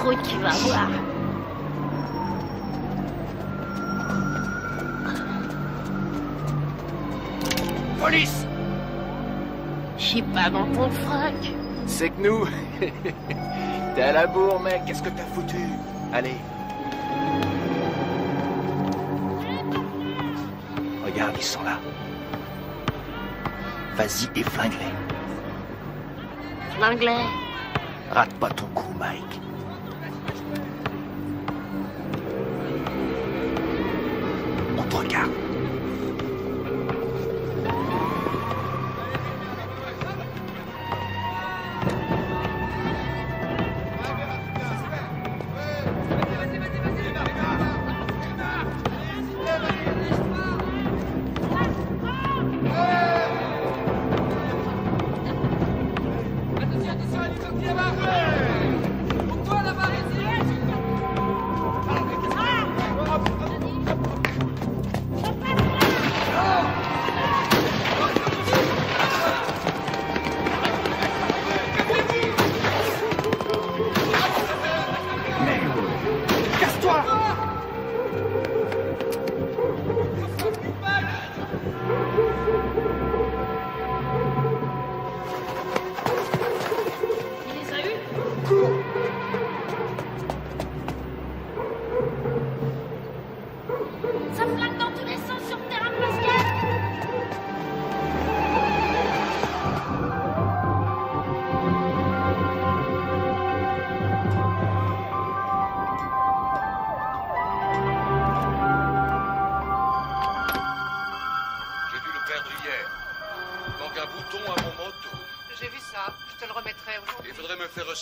croûte, tu vas voir. Police! Je suis pas dans ton froc. C'est que nous... T'es à la bourre, mec, qu'est-ce que t'as foutu? Allez. Regarde, ils sont là. Vas-y et flingue-les. L'anglais. Rate pas ton coup, Mike. On te regarde.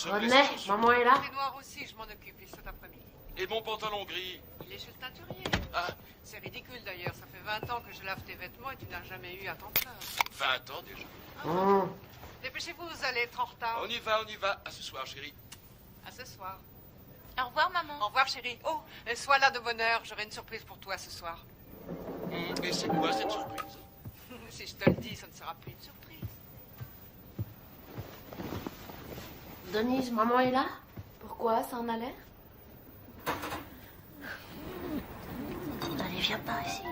René, maman est là. Les noirs aussi, je m'en occupe, ils cet après-midi. Et mon pantalon gris? Il est chez le teinturier. Ah, C'est ridicule d'ailleurs, ça fait 20 ans que je lave tes vêtements et tu n'as jamais eu à t'en plaindre. 20 ans déjà. Dépêchez-vous, vous allez être en retard. On y va, on y va. À ce soir, chérie. À ce soir. Au revoir, maman. Au revoir, chérie. Oh, sois là de bonne heure, j'aurai une surprise pour toi ce soir. Et c'est quoi cette surprise? Si je te le dis, ça ne sera plus une surprise. Denise, maman est là. Pourquoi? Ça en a l'air? Allez, viens par ici.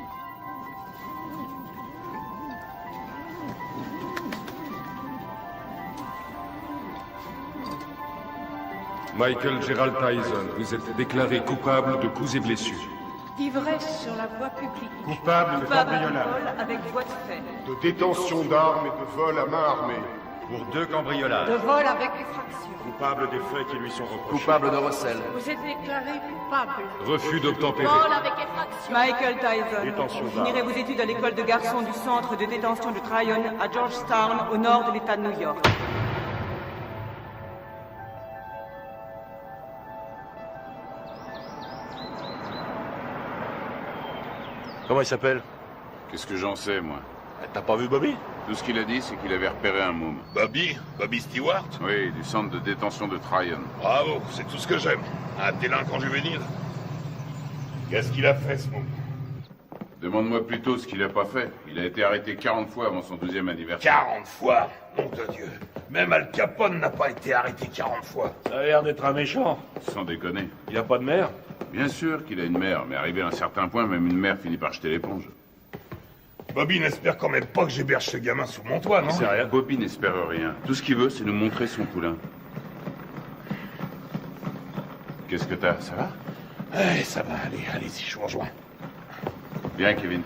Michael Gerald Tyson, vous êtes déclaré coupable de coups et blessures. D'ivresse sur la voie publique. Coupable de Coupable de cambriolage, vol avec voie de fait. de détention d'armes et de vol à main armée. Pour 2 cambriolages. De vol avec effraction. Coupable des faits qui lui sont reprochés. Coupable de recel. Vous êtes déclaré coupable. Refus d'obtempérer. Vol avec effraction. Michael Tyson, Détention vous finirez vos études à l'école de garçons du centre de détention de Tryon à Georgetown, au nord de l'État de New York. Comment il s'appelle? Qu'est-ce que j'en sais, moi? T'as pas vu Bobby? Tout ce qu'il a dit, c'est qu'il avait repéré un môme. Bobby Stewart? Oui, du centre de détention de Tryon. Bravo, c'est tout ce que j'aime. Un délinquant juvénile. Qu'est-ce qu'il a fait, ce môme? Demande-moi plutôt ce qu'il a pas fait. Il a été arrêté 40 fois avant son 12e anniversaire. 40 fois? Nom de Dieu. Même Al Capone n'a pas été arrêté 40 fois. Ça a l'air d'être un méchant. Sans déconner. Il a pas de mère? Bien sûr qu'il a une mère, mais arrivé à un certain point, même une mère finit par jeter l'éponge. Bobby n'espère quand même pas que j'héberge ce gamin sous mon toit, non? C'est rien. Bobby n'espère rien. Tout ce qu'il veut, c'est nous montrer son poulain. Qu'est-ce que t'as? Ça va? Ça va, allez-y, je vous rejoins. Bien, Kevin.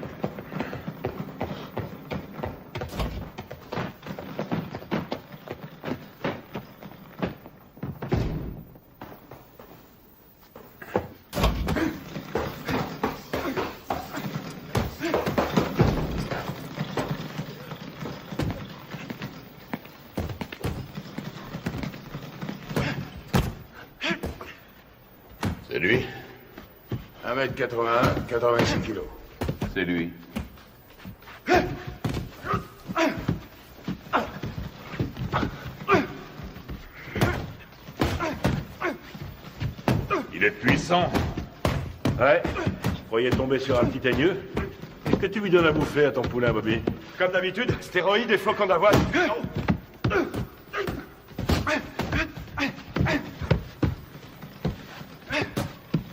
C'est lui? 1m81, 86 kilos. C'est lui. Il est puissant. Ouais. Je croyais tomber sur un petit teigneux. Qu'est-ce que tu lui donnes à bouffer à ton poulain, Bobby? Comme d'habitude, stéroïdes et flocons d'avoine.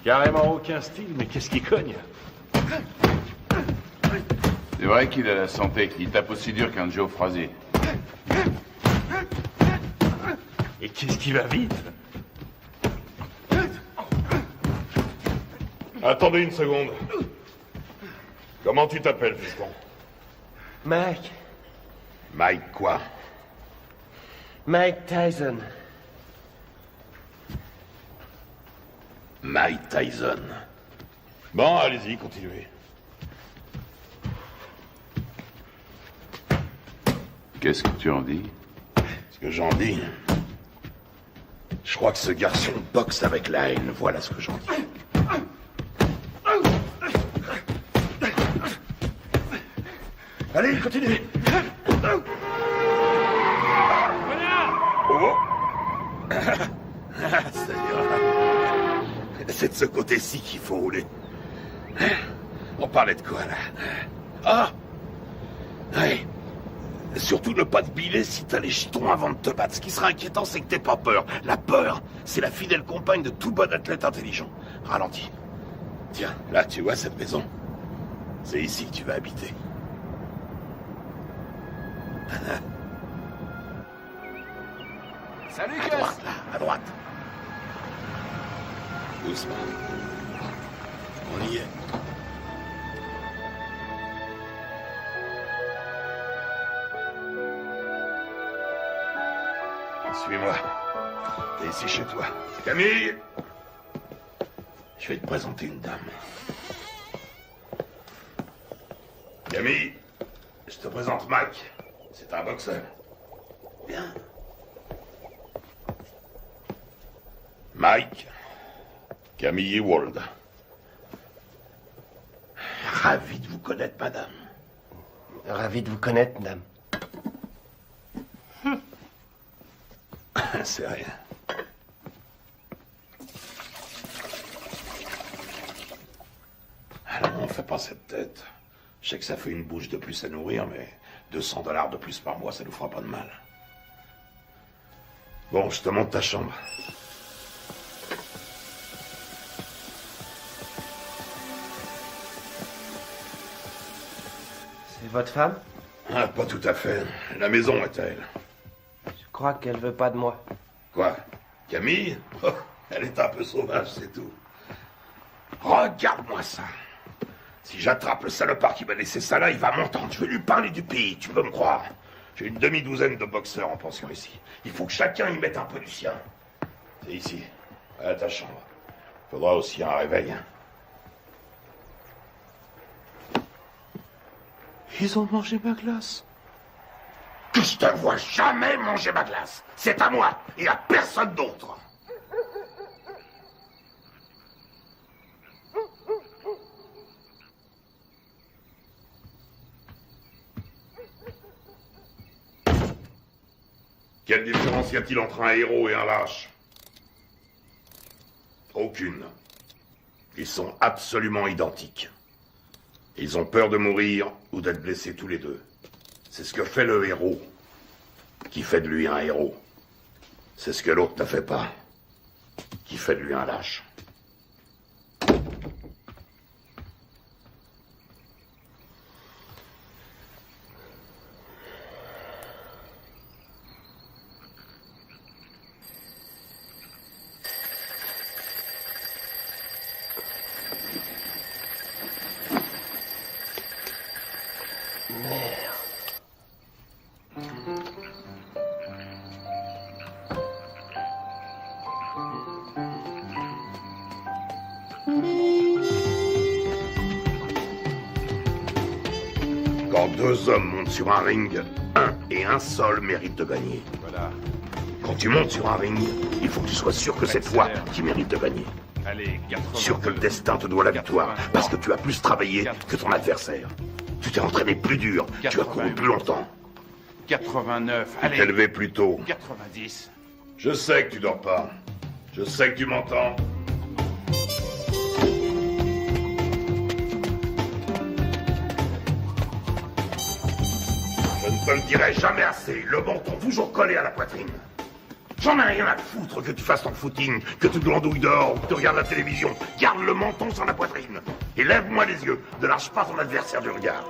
Carrément aucun style, mais qu'est-ce qui cogne? C'est vrai qu'il a la santé. Il tape aussi dur qu'un Joe Frazier. Et qu'est-ce qui va vite? Attendez une seconde. Comment tu t'appelles, fiston? Mike. Mike quoi? Mike Tyson. Mike Tyson. Bon, allez-y, continuez. Qu'est-ce que tu en dis? Ce que j'en dis... Je crois que ce garçon boxe avec la haine, voilà ce que j'en dis. Allez, continuez. Oh. C'est de ce côté-ci qu'il faut rouler. On parlait de quoi, là? Ah! Ouais. Surtout ne pas te biler si t'as les jetons avant de te battre. Ce qui sera inquiétant, c'est que t'aies pas peur. La peur, c'est la fidèle compagne de tout bon athlète intelligent. Ralentis. Tiens, là, tu vois cette maison? C'est ici que tu vas habiter. Salut, À Gus. droite, là, à droite. Doucement. On y est. Suis-moi. T'es ici chez toi. Camille! Je vais te présenter une dame. Camille, je te présente Mike. C'est un boxeur. Bien. Mike, Camille Ewald. Ravi de vous connaître, madame. Ravi de vous connaître, madame. C'est rien. Alors, on fait pas cette tête. Je sais que ça fait une bouche de plus à nourrir, mais $200 de plus par mois, ça nous fera pas de mal. Bon, je te montre ta chambre. C'est votre femme? Ah, pas tout à fait. La maison est à elle. Je crois qu'elle veut pas de moi. Quoi? Camille? Oh, elle est un peu sauvage, c'est tout. Regarde-moi ça. Si j'attrape le salopard qui m'a laissé ça là, il va m'entendre. Je vais lui parler du pays, tu peux me croire. J'ai une demi-douzaine de boxeurs en pension ici. Il faut que chacun y mette un peu du sien. C'est ici, à ta chambre. Faudra aussi un réveil. Ils ont mangé ma glace. Que je te vois jamais manger ma glace. C'est à moi et à personne d'autre. Quelle différence y a-t-il entre un héros et un lâche? Aucune. Ils sont absolument identiques. Ils ont peur de mourir ou d'être blessés tous les deux. C'est ce que fait le héros, qui fait de lui un héros. C'est ce que l'autre ne fait pas, qui fait de lui un lâche. Quand deux hommes montent sur un ring, un et un seul mérite de gagner. Voilà. Quand tu montes sur un ring, il faut que tu sois sûr que c'est toi qui mérites de gagner. Allez, 82. Sûr que le destin te doit la victoire, parce que tu as plus travaillé que ton adversaire. Tu t'es entraîné plus dur, tu as couru plus longtemps. 89. Tu t'es Allez, levé plus tôt. 90. Je sais que tu dors pas. Je sais que tu m'entends. Je ne te le dirai jamais assez. Le menton toujours collé à la poitrine. J'en ai rien à foutre que tu fasses ton footing, que tu glandouilles dehors ou que tu regardes la télévision. Garde le menton sur la poitrine. Et lève-moi les yeux. Ne lâche pas ton adversaire du regard.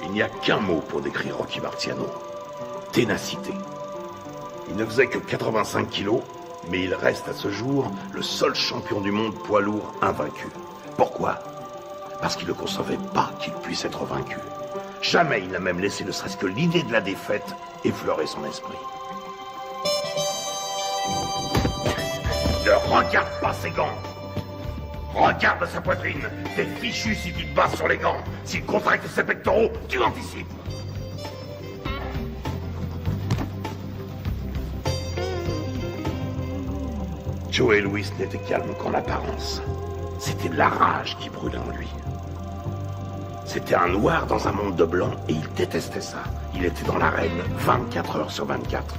Il n'y a qu'un mot pour décrire Rocky Marciano. Ténacité. Il ne faisait que 85 kilos, mais il reste à ce jour le seul champion du monde poids lourd invaincu. Pourquoi? Parce qu'il ne concevait pas qu'il puisse être vaincu. Jamais il n'a même laissé ne serait-ce que l'idée de la défaite effleurer son esprit. Ne regarde pas ses gants. Regarde sa poitrine. T'es fichu si tu te bases sur les gants. S'il contracte ses pectoraux, tu anticipes. Joey Louis n'était calme qu'en apparence. C'était de la rage qui brûlait en lui. C'était un noir dans un monde de blanc et il détestait ça. Il était dans l'arène 24 heures sur 24.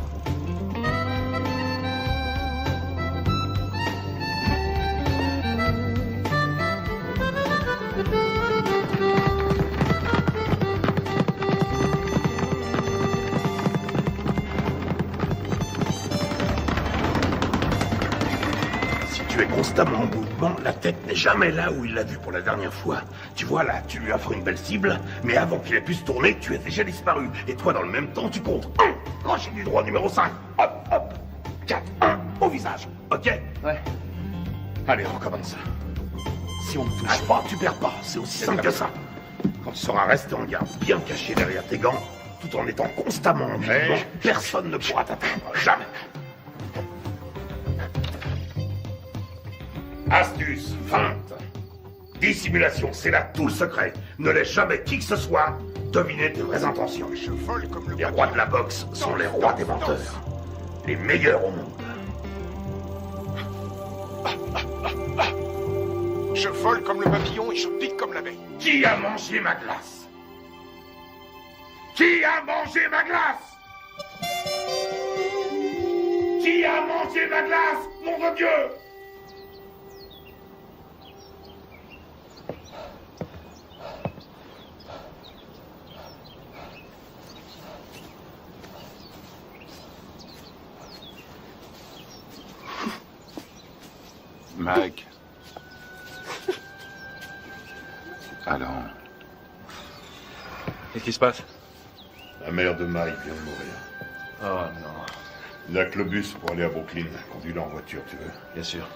Constamment en mouvement, la tête n'est jamais là où il l'a vue pour la dernière fois. Tu vois là, tu lui offres une belle cible, mais avant qu'il ait pu se tourner, tu es déjà disparu. Et toi, dans le même temps, tu comptes 1, crochet du droit numéro 5, hop, hop, 4, 1, au visage, ok? Ouais. Allez, recommence. Si on ne touche pas, tu perds pas, c'est aussi simple que ça. Quand tu seras resté en garde, bien caché derrière tes gants, tout en étant constamment en mouvement, personne ne pourra t'atteindre, jamais. Astuce, feinte, dissimulation, c'est là tout le secret. Ne laisse jamais qui que ce soit deviner tes vraies intentions. Les rois de la boxe sont les rois des menteurs. Les meilleurs au monde. Je vole comme le papillon et je pique comme l'abeille. Qui a mangé ma glace? Qui a mangé ma glace? Qui a mangé ma glace, nom de Dieu? Mike. Alors. Qu'est-ce qui se passe? La mère de Mike vient de mourir. Oh non. Il n'y a que le bus pour aller à Brooklyn. Conduis-le en voiture, tu veux? Bien sûr.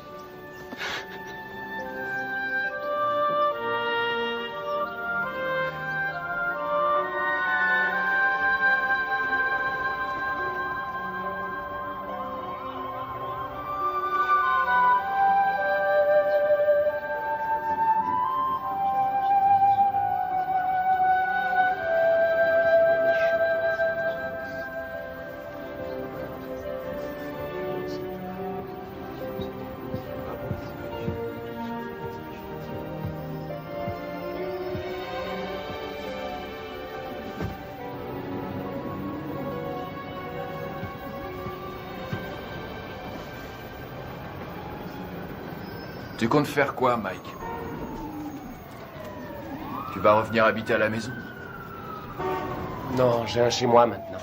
Tu comptes faire quoi, Mike? Tu vas revenir habiter à la maison? Non, j'ai un chez moi maintenant.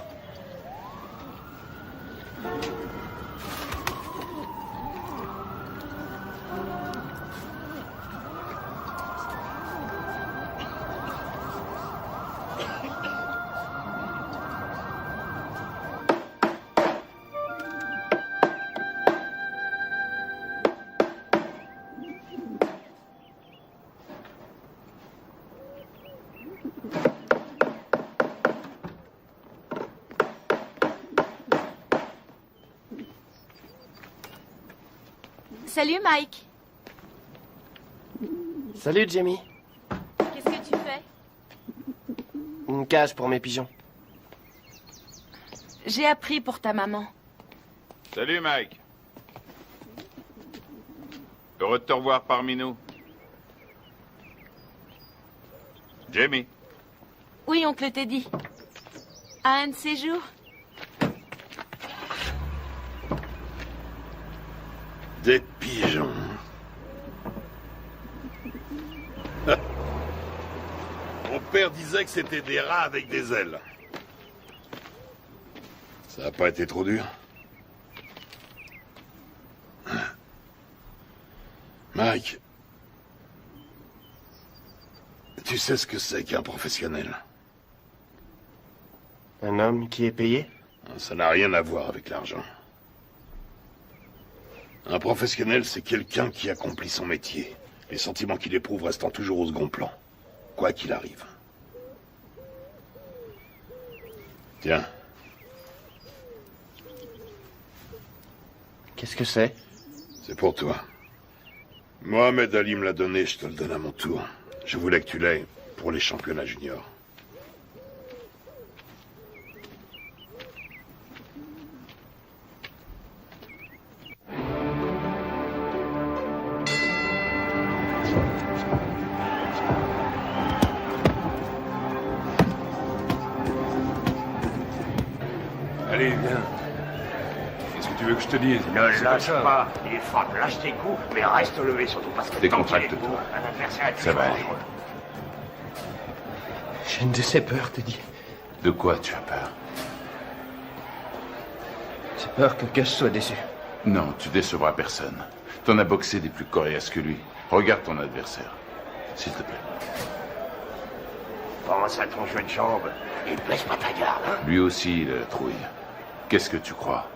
Salut Mike. Salut Jamie. Qu'est-ce que tu fais? Une cage pour mes pigeons. J'ai appris pour ta maman. Salut Mike. Heureux de te revoir parmi nous. Jamie. Oui, oncle Teddy. À un de ces jours? Des pigeons. Mon père disait que c'était des rats avec des ailes. Ça a pas été trop dur? Mike, tu sais ce que c'est qu'un professionnel? Un homme qui est payé? Ça n'a rien à voir avec l'argent. Un professionnel, c'est quelqu'un qui accomplit son métier. Les sentiments qu'il éprouve restant toujours au second plan, quoi qu'il arrive. Tiens. Qu'est-ce que c'est? C'est pour toi. Mohamed Ali me l'a donné, je te le donne à mon tour. Je voulais que tu l'aies pour les championnats juniors. Allez, viens. Qu'est-ce que tu veux que je te dise? Ne lâche pas. Il frappe, lâche tes coups, mais reste levé, surtout parce que Décontracte-toi. un adversaire est Ça va aller. dangereux. J'ai une de ces peurs, Teddy. De quoi tu as peur? J'ai peur que Gus soit déçu. Non, tu décevras personne. T'en as boxé des plus coriaces que lui. Regarde ton adversaire. S'il te plaît. Pense à ton jeu de jambes et baisse pas ta garde. Hein? Lui aussi, il a la trouille. Qu'est-ce que tu crois?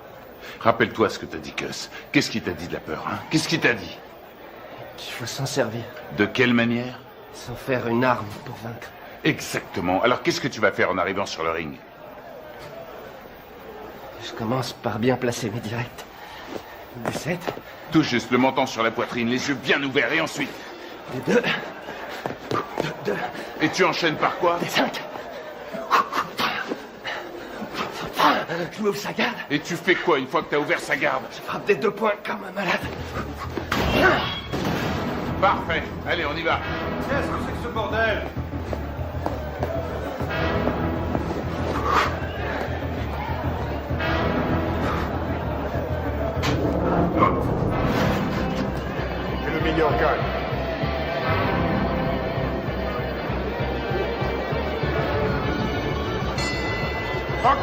Rappelle-toi ce que t'a dit Gus. Qu'est-ce qu'il t'a dit de la peur, hein? Qu'est-ce qu'il t'a dit? Qu'il faut s'en servir. De quelle manière? Sans faire une arme pour vaincre. Exactement. Alors qu'est-ce que tu vas faire en arrivant sur le ring? Je commence par bien placer mes directs. Des 7. Tout juste le menton sur la poitrine, les yeux bien ouverts, et ensuite? Des 2. Deux. Et tu enchaînes par quoi? Des 5. Je m'ouvre sa garde. Et tu fais quoi une fois que t'as ouvert sa garde? Je frappe des 2 points comme un malade. Parfait. Allez, on y va. Qu'est-ce que c'est que ce bordel? Et le meilleur gagne. Fuck!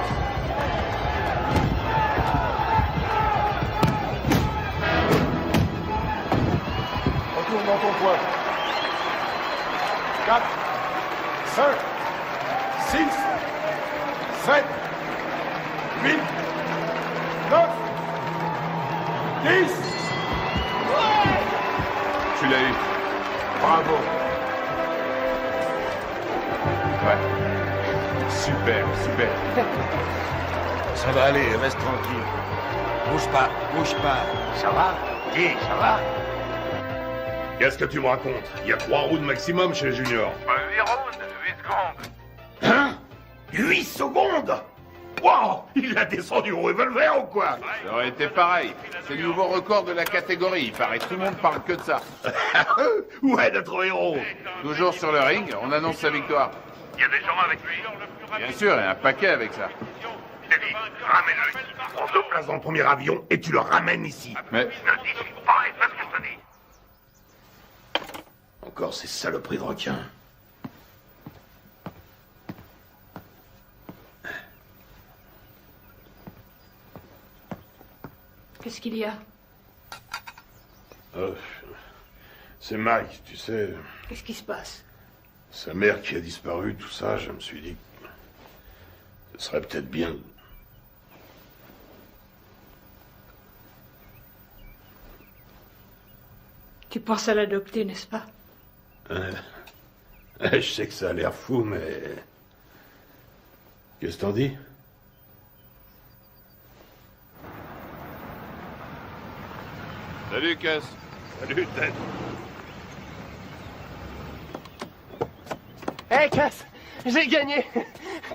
Retourne dans ton coin. 4, 5, 6, 7, 8, 9, 10. Tu l'as eu. Bravo. Ouais. Super, super. Ça va aller, reste tranquille. Bouge pas, bouge pas. Ça va? Dis, ça va? Qu'est-ce que tu me racontes? Il y a 3 rounds maximum chez les juniors. 8 rounds, 8 secondes. Hein? 8 secondes? Wow! Il a descendu au revolver ou quoi? Ça aurait été pareil. C'est le nouveau record de la catégorie. Il paraît tout le monde parle que de ça. Où est notre héros? Toujours sur le ring, on annonce sa victoire. Il y a des gens avec lui. Bien sûr, et un paquet avec ça. Teddy, ramène-le ici. Prends 2 places dans le premier avion et tu le ramènes ici. Mais Ne discute pas et fais ce que je te dis. Encore ces saloperies de requins. Qu'est-ce qu'il y a? C'est Mike, tu sais. Qu'est-ce qui se passe? Sa mère qui a disparu, tout ça, je me suis dit que ce serait peut-être bien. Tu penses à l'adopter, n'est-ce pas? Je sais que ça a l'air fou, mais... Qu'est-ce que t'en dis? salut, Gus. Salut, Ted. Hé, Cass! J'ai gagné!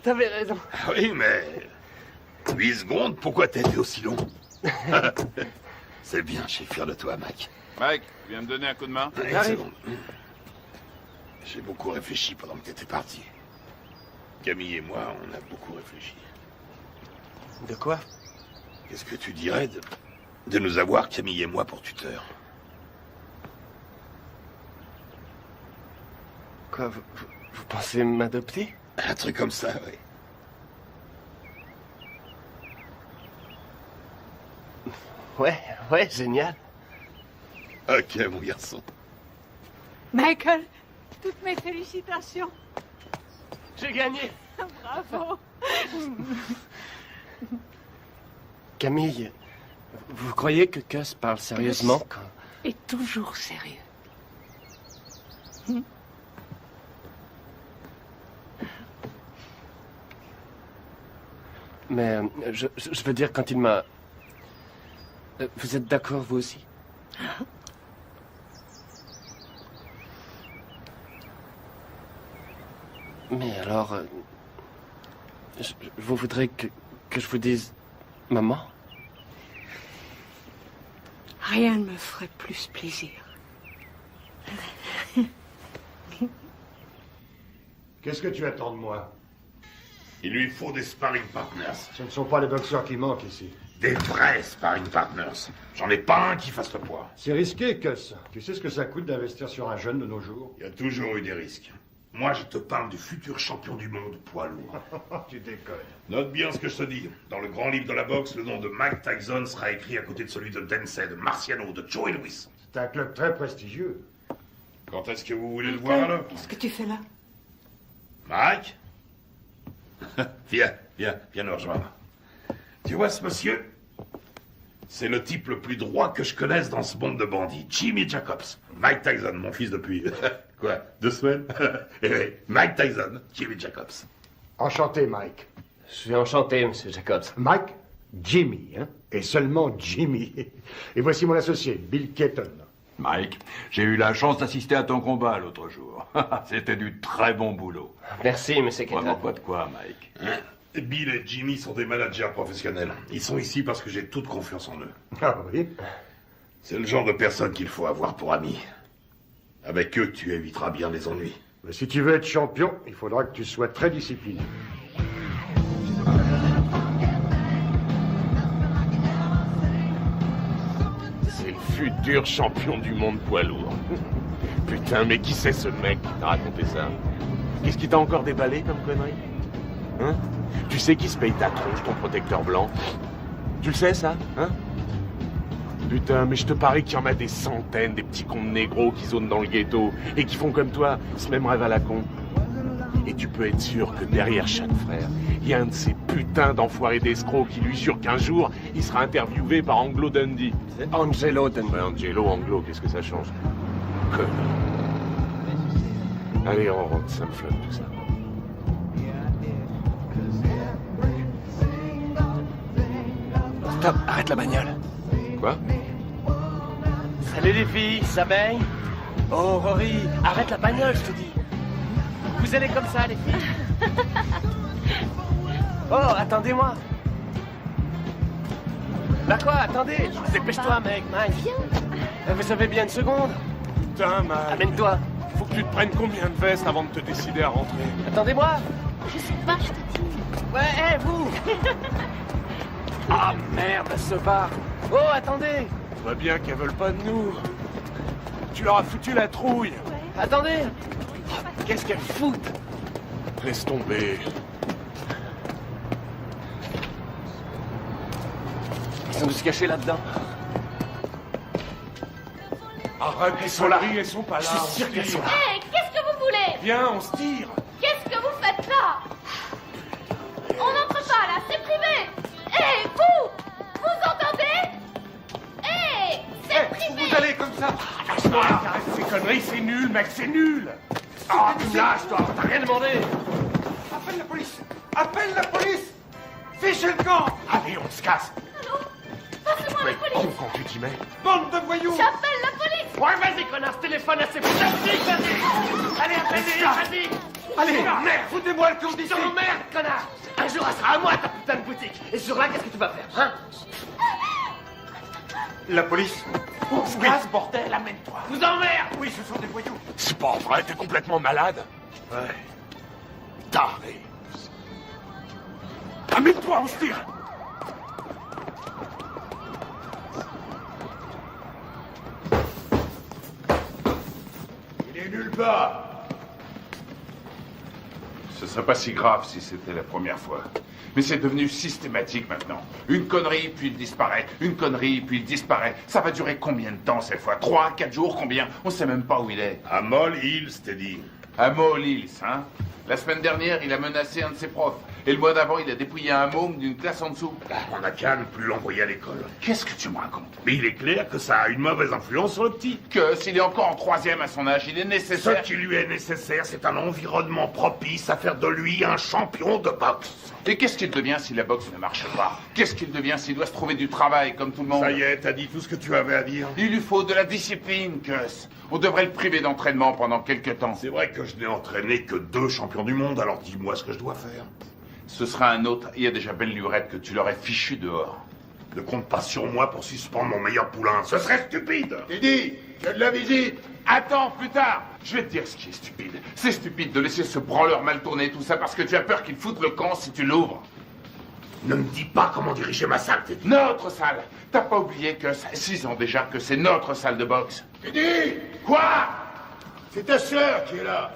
T'avais raison. Ah oui, mais... 8 secondes, pourquoi t'as été aussi long? C'est bien, je suis fier de toi, Mac. Mike, tu viens me donner un coup de main? Une seconde. J'ai beaucoup réfléchi pendant que t'étais parti. Camille et moi, on a beaucoup réfléchi. De quoi? Qu'est-ce que tu dirais de nous avoir, Camille et moi, pour tuteurs? Quoi, vous pensez m'adopter? Un truc comme ça, oui. Ouais, génial. Ok, mon garçon. Michael, toutes mes félicitations. J'ai gagné. Bravo. Camille, vous croyez que Cuss parle sérieusement quand... Et toujours sérieux. Mais je veux dire, quand il m'a... Vous êtes d'accord, vous aussi? Mais alors... vous voudrez que je vous dise... Maman? Rien ne me ferait plus plaisir. Qu'est-ce que tu attends de moi? Il lui faut des sparring partners. Ce ne sont pas les boxeurs qui manquent ici. Des vrais sparring partners. J'en ai pas un qui fasse le poids. C'est risqué, Cuss. Tu sais ce que ça coûte d'investir sur un jeune de nos jours? Il y a toujours eu des risques. Moi, je te parle du futur champion du monde poids lourd. Tu déconnes. Note bien ce que je te dis. Dans le grand livre de la boxe, le nom de Mike Tyson sera écrit à côté de celui de Dempsey, de Marciano, de Joe Louis. C'est un club très prestigieux. Quand est-ce que vous voulez le voir alors? Qu'est-ce que tu fais là? Mike? Viens nous rejoindre. Tu vois ce monsieur? C'est le type le plus droit que je connaisse dans ce monde de bandits. Jimmy Jacobs. Mike Tyson, mon fils depuis... Quoi? 2 semaines? Eh oui, Mike Tyson, Jimmy Jacobs. Enchanté, Mike. Je suis enchanté, Monsieur Jacobs. Mike, Jimmy, hein? Et seulement Jimmy. Et voici mon associé, Bill Keaton. Mike, j'ai eu la chance d'assister à ton combat l'autre jour. C'était du très bon boulot. Merci, Monsieur Keaton. Vraiment pas de quoi, Mike. Hein? Bill et Jimmy sont des managers professionnels. Ils sont ici parce que j'ai toute confiance en eux. Ah oui? C'est le genre de personne qu'il faut avoir pour ami. Avec eux, tu éviteras bien les ennuis. Mais si tu veux être champion, il faudra que tu sois très discipliné. C'est le futur champion du monde poids lourd. Putain, mais qui c'est ce mec qui t'a raconté ça? Qu'est-ce qui t'a encore déballé comme connerie? Hein? Tu sais qui se paye ta tronche, ton protecteur blanc? Tu le sais, ça? Hein? Putain, mais je te parie qu'il y en a des centaines, des petits cons de négros qui zonent dans le ghetto et qui font comme toi, ce même rêve à la con. Et tu peux être sûr que derrière chaque frère, il y a un de ces putains d'enfoirés d'escrocs qui lui jure qu'un jour, il sera interviewé par Anglo Dundee. C'est Angelo Dundee. Ouais, Angelo, Anglo, qu'est-ce que ça change? Connard. Allez, on rentre, ça me flotte tout ça. Stop, arrête la bagnole. Quoi? Salut les filles, ça baigne? Oh, Rory, arrête la bagnole, je te dis. Vous allez comme ça, les filles? Oh, attendez-moi. Bah quoi, attendez, dépêche-toi, mec, Mike. Vous avez bien une seconde? Putain, Mike. Amène-toi. Faut que tu te prennes combien de vestes avant de te décider à rentrer? Attendez-moi. Je sais pas, je te dis. Ouais, hé, vous. Ah, merde, ce bar. Oh, attendez. On voit bien qu'elles veulent pas de nous. Tu leur as foutu la trouille. Attendez. Qu'est-ce qu'elles foutent? Laisse tomber. Ils sont tous cachés là-dedans. Arrête, elles sont là. Elles sont pas là. Je suis sûr qu'elles sont là. Hé, qu'est-ce que vous voulez? Viens, on se tire. Qu'est-ce que vous faites là? On n'entre pas là, c'est privé. Hé, vous! Vous entendez? Hé, c'est privé. Vous allez comme ça. Lâche-toi. Arrête ces conneries, c'est nul, mec, c'est nul. Ah, tu me lâches, toi. T'as rien demandé. Appelle la police. Appelle la police. Fichez le camp. Allez, on se casse. Allô? Passez-moi la police. Quand tu t'y mets. Bande de voyous. J'appelle la police. Ouais, vas-y, connard, téléphone à ces putains de flics, vas-y. Allez, appelle-les, vas-y. Allez, merde, foutez-moi le camp d'ici. Je t'emmerde, connard. Un jour, elle sera à moi, ta putain de boutique. Et ce jour-là, qu'est-ce que tu vas faire, hein? La police. On se casse, bordel, amène-toi. Vous emmerde. Oui, ce sont des voyous. C'est pas vrai, t'es complètement malade. Ouais. Taré. Amène-toi, on se tire. Il est nulle part. Ce serait pas si grave si c'était la première fois. Mais c'est devenu systématique maintenant. Une connerie, puis il disparaît. Une connerie, puis il disparaît. Ça va durer combien de temps cette fois? 3, 4 jours, combien? On sait même pas où il est. À Moll Hills, t'es dit. À Moll Hills, hein? La semaine dernière, il a menacé un de ses profs. Et le mois d'avant, il a dépouillé un môme d'une classe en dessous. On n'a qu'à ne plus l'envoyer à l'école. Qu'est-ce que tu me racontes? Mais il est clair que ça a une mauvaise influence sur le petit. Que s'il est encore en 3e à son âge, il est nécessaire... Ce qui lui est nécessaire, c'est un environnement propice à faire de lui un champion de boxe. Et qu'est-ce qu'il devient si la boxe ne marche pas? Qu'est-ce qu'il devient s'il doit se trouver du travail comme tout le monde? Ça y est, t'as dit tout ce que tu avais à dire. Il lui faut de la discipline, Gus. On devrait le priver d'entraînement pendant quelques temps. C'est vrai que je n'ai entraîné que 2 champions du monde, alors dis-moi ce que je dois faire. Ce sera un autre. Il y a déjà belle lurette que tu l'aurais fichu dehors. Ne compte pas sur moi pour suspendre mon meilleur poulain. Ce serait stupide. Teddy, tu as de la visite. Attends, plus tard. Je vais te dire ce qui est stupide. C'est stupide de laisser ce branleur mal tourner tout ça parce que tu as peur qu'il foute le camp si tu l'ouvres. Ne me dis pas comment diriger ma salle, Teddy. Notre salle. T'as pas oublié que ça fait 6 ans déjà que c'est notre salle de boxe. Teddy! Quoi? C'est ta sœur qui est là.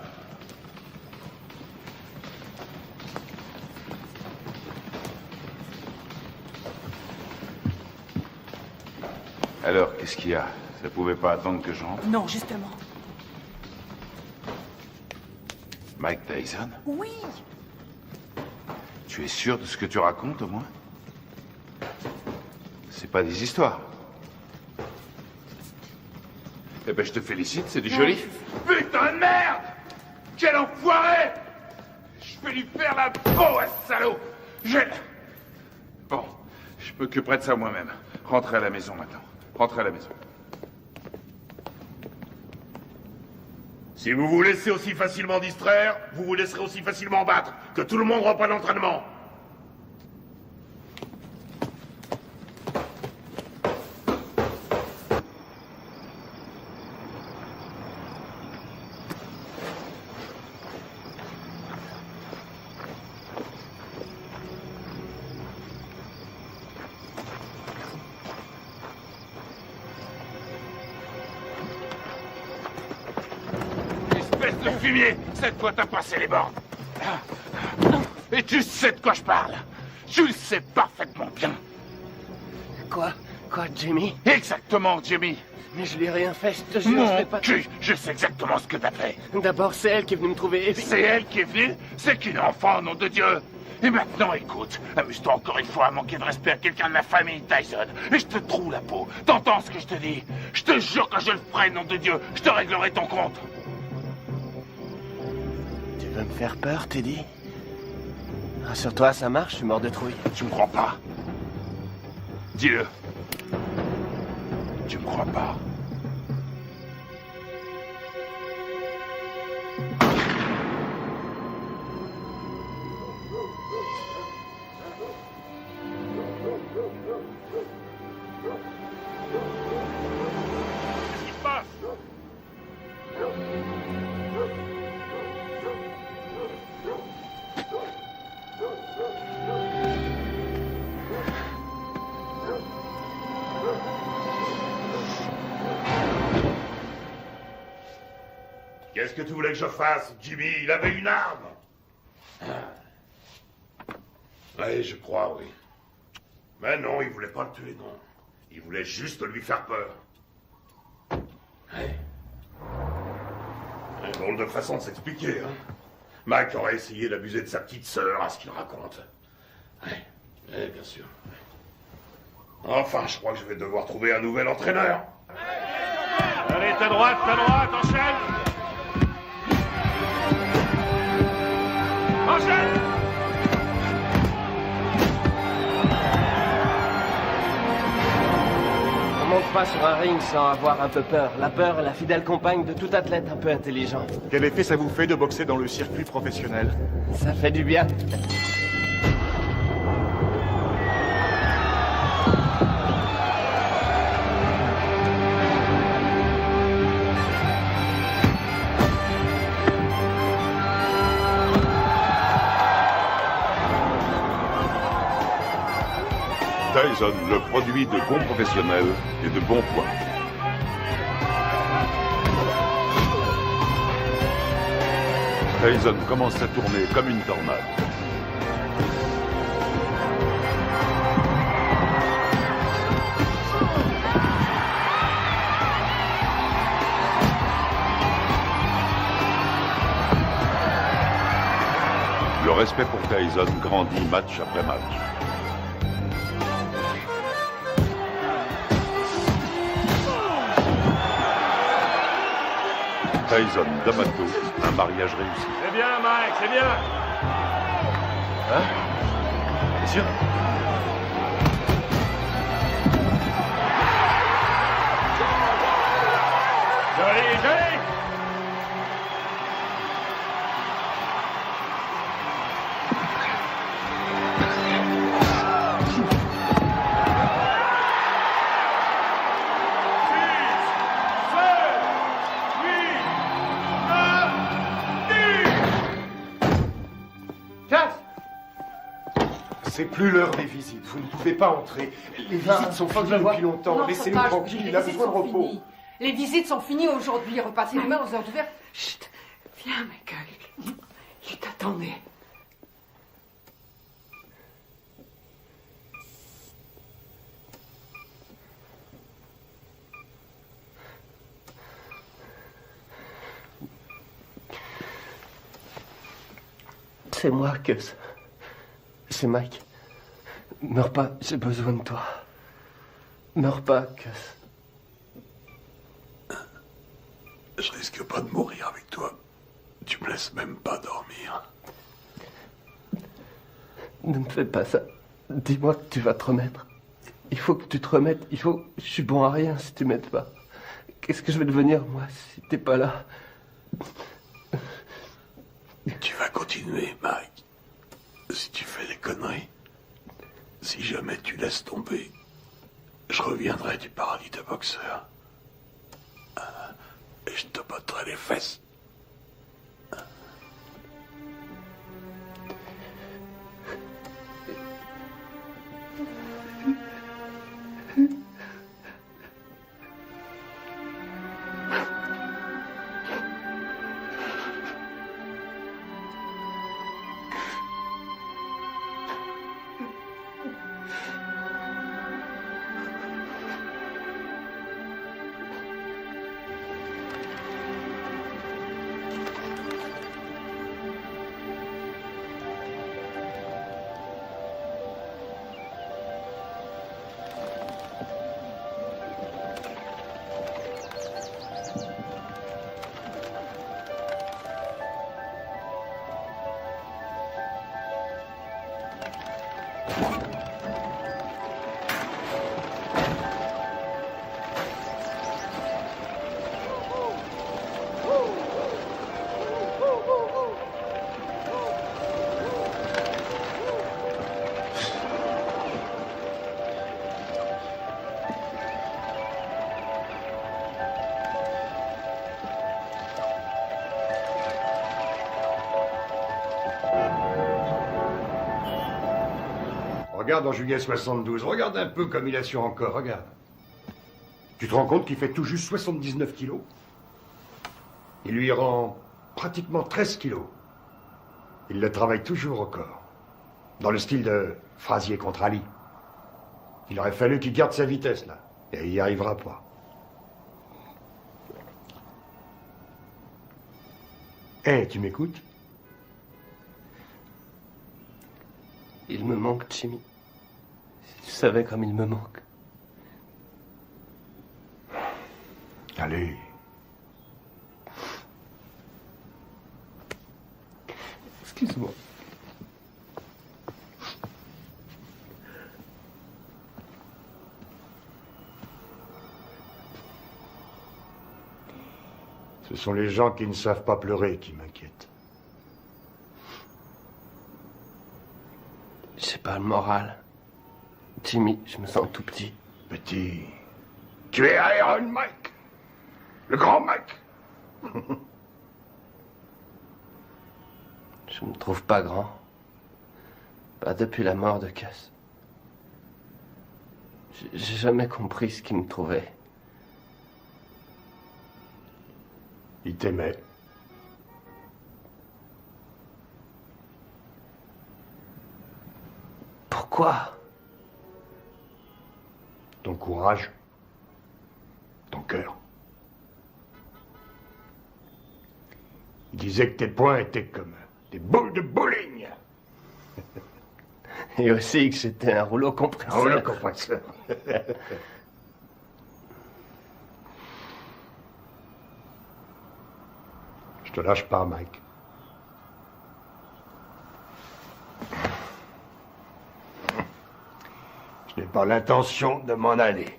Alors, qu'est-ce qu'il y a? Ça pouvait pas attendre que j'entre? Non, justement. Mike Tyson? Oui. Tu es sûr de ce que tu racontes, au moins? C'est pas des histoires. Eh ben, je te félicite, c'est du joli. Putain de merde! Quel enfoiré! Je vais lui faire la peau à ce salaud! Bon, je m'occuperai de ça moi-même. Rentrez à la maison maintenant. Rentrez à la maison. Si vous vous laissez aussi facilement distraire, vous vous laisserez aussi facilement battre. Que tout le monde reprenne l'entraînement. De fumier, cette fois t'as passé les bornes. Et tu sais de quoi je parle. Tu le sais parfaitement bien. Quoi, Jimmy? Exactement, Jimmy. Mais je lui ai rien fait, je te jure, je Mon fais pas... cul, je sais exactement ce que t'as fait. D'abord, c'est elle qui est venue me trouver et puis... C'est elle qui est venue? C'est qu'une enfant, nom de Dieu. Et maintenant, écoute, amuse-toi encore une fois à manquer de respect à quelqu'un de la famille Tyson. Et je te troue la peau. T'entends ce que je te dis? Je te jure que je le ferai, nom de Dieu. Je te réglerai ton compte. Tu veux me faire peur, Teddy? Rassure-toi, ça marche, je suis mort de trouille. Tu me crois pas? Dis-le. Tu me crois pas? Qu'est-ce qui se passe? Qu'est-ce que tu voulais que je fasse, Jimmy? Il avait une arme. Oui, je crois, oui. Mais non, il voulait pas le tuer, non. Il voulait juste lui faire peur. Ouais. Un drôle de façon de s'expliquer, hein. Mike aurait essayé d'abuser de sa petite sœur, à ce qu'il raconte. Ouais, bien sûr. Enfin, je crois que je vais devoir trouver un nouvel entraîneur. Allez, ta droite, enchaîne! Enchaîne! On monte pas sur un ring sans avoir un peu peur. La peur est la fidèle compagne de tout athlète un peu intelligent. Quel effet ça vous fait de boxer dans le circuit professionnel? Ça fait du bien. Tyson, le produit de bons professionnels et de bons points. Tyson commence à tourner comme une tornade. Le respect pour Tyson grandit match après match. Tyson, D'Amato, un mariage réussi. C'est bien, Mike, c'est bien. Hein? Bien sûr. Joli, joli. C'est plus l'heure des visites. Vous ne pouvez pas entrer. Les visites sont finies depuis longtemps. Laissez-nous tranquille. Il a besoin de repos. Finies. Les visites sont finies aujourd'hui. Repassez demain aux heures d'ouverture. Chut. Viens, Michael. Il t'attendait. C'est moi, Gus. C'est Mike. Meurs pas, j'ai besoin de toi. Meurs pas, Gus. Je risque pas de mourir avec toi. Tu me laisses même pas dormir. Ne me fais pas ça. Dis-moi que tu vas te remettre. Il faut que tu te remettes. Je suis bon à rien si tu m'aides pas. Qu'est-ce que je vais devenir, moi, si t'es pas là? Tu vas continuer, Mike. Si tu fais des conneries, si jamais tu laisses tomber, je reviendrai du paradis de boxeur. Et je te botterai les fesses. Regarde en juillet 72, regarde un peu comme il assure encore, regarde. Tu te rends compte qu'il fait tout juste 79 kilos? Il lui rend pratiquement 13 kilos. Il le travaille toujours au corps. Dans le style de Frazier contre Ali. Il aurait fallu qu'il garde sa vitesse, là. Et il n'y arrivera pas. Hé, tu m'écoutes? Il me manque, Jimmy. Si tu savais comme il me manque. Allez. Excuse-moi. Ce sont les gens qui ne savent pas pleurer qui m'inquiètent. J'ai pas le moral. Jimmy, je me sens tout petit. Petit. Tu es Iron Mike. Le grand Mike. Je me trouve pas grand. Pas depuis la mort de Cass. J'ai jamais compris ce qu'il me trouvait. Il t'aimait. Quoi? Ton courage. Ton cœur. Il disait que tes poings étaient comme des boules de bowling. Et aussi que j'étais un rouleau compresseur. Un rouleau compresseur. Je te lâche pas, Mike. Je n'ai pas l'intention de m'en aller.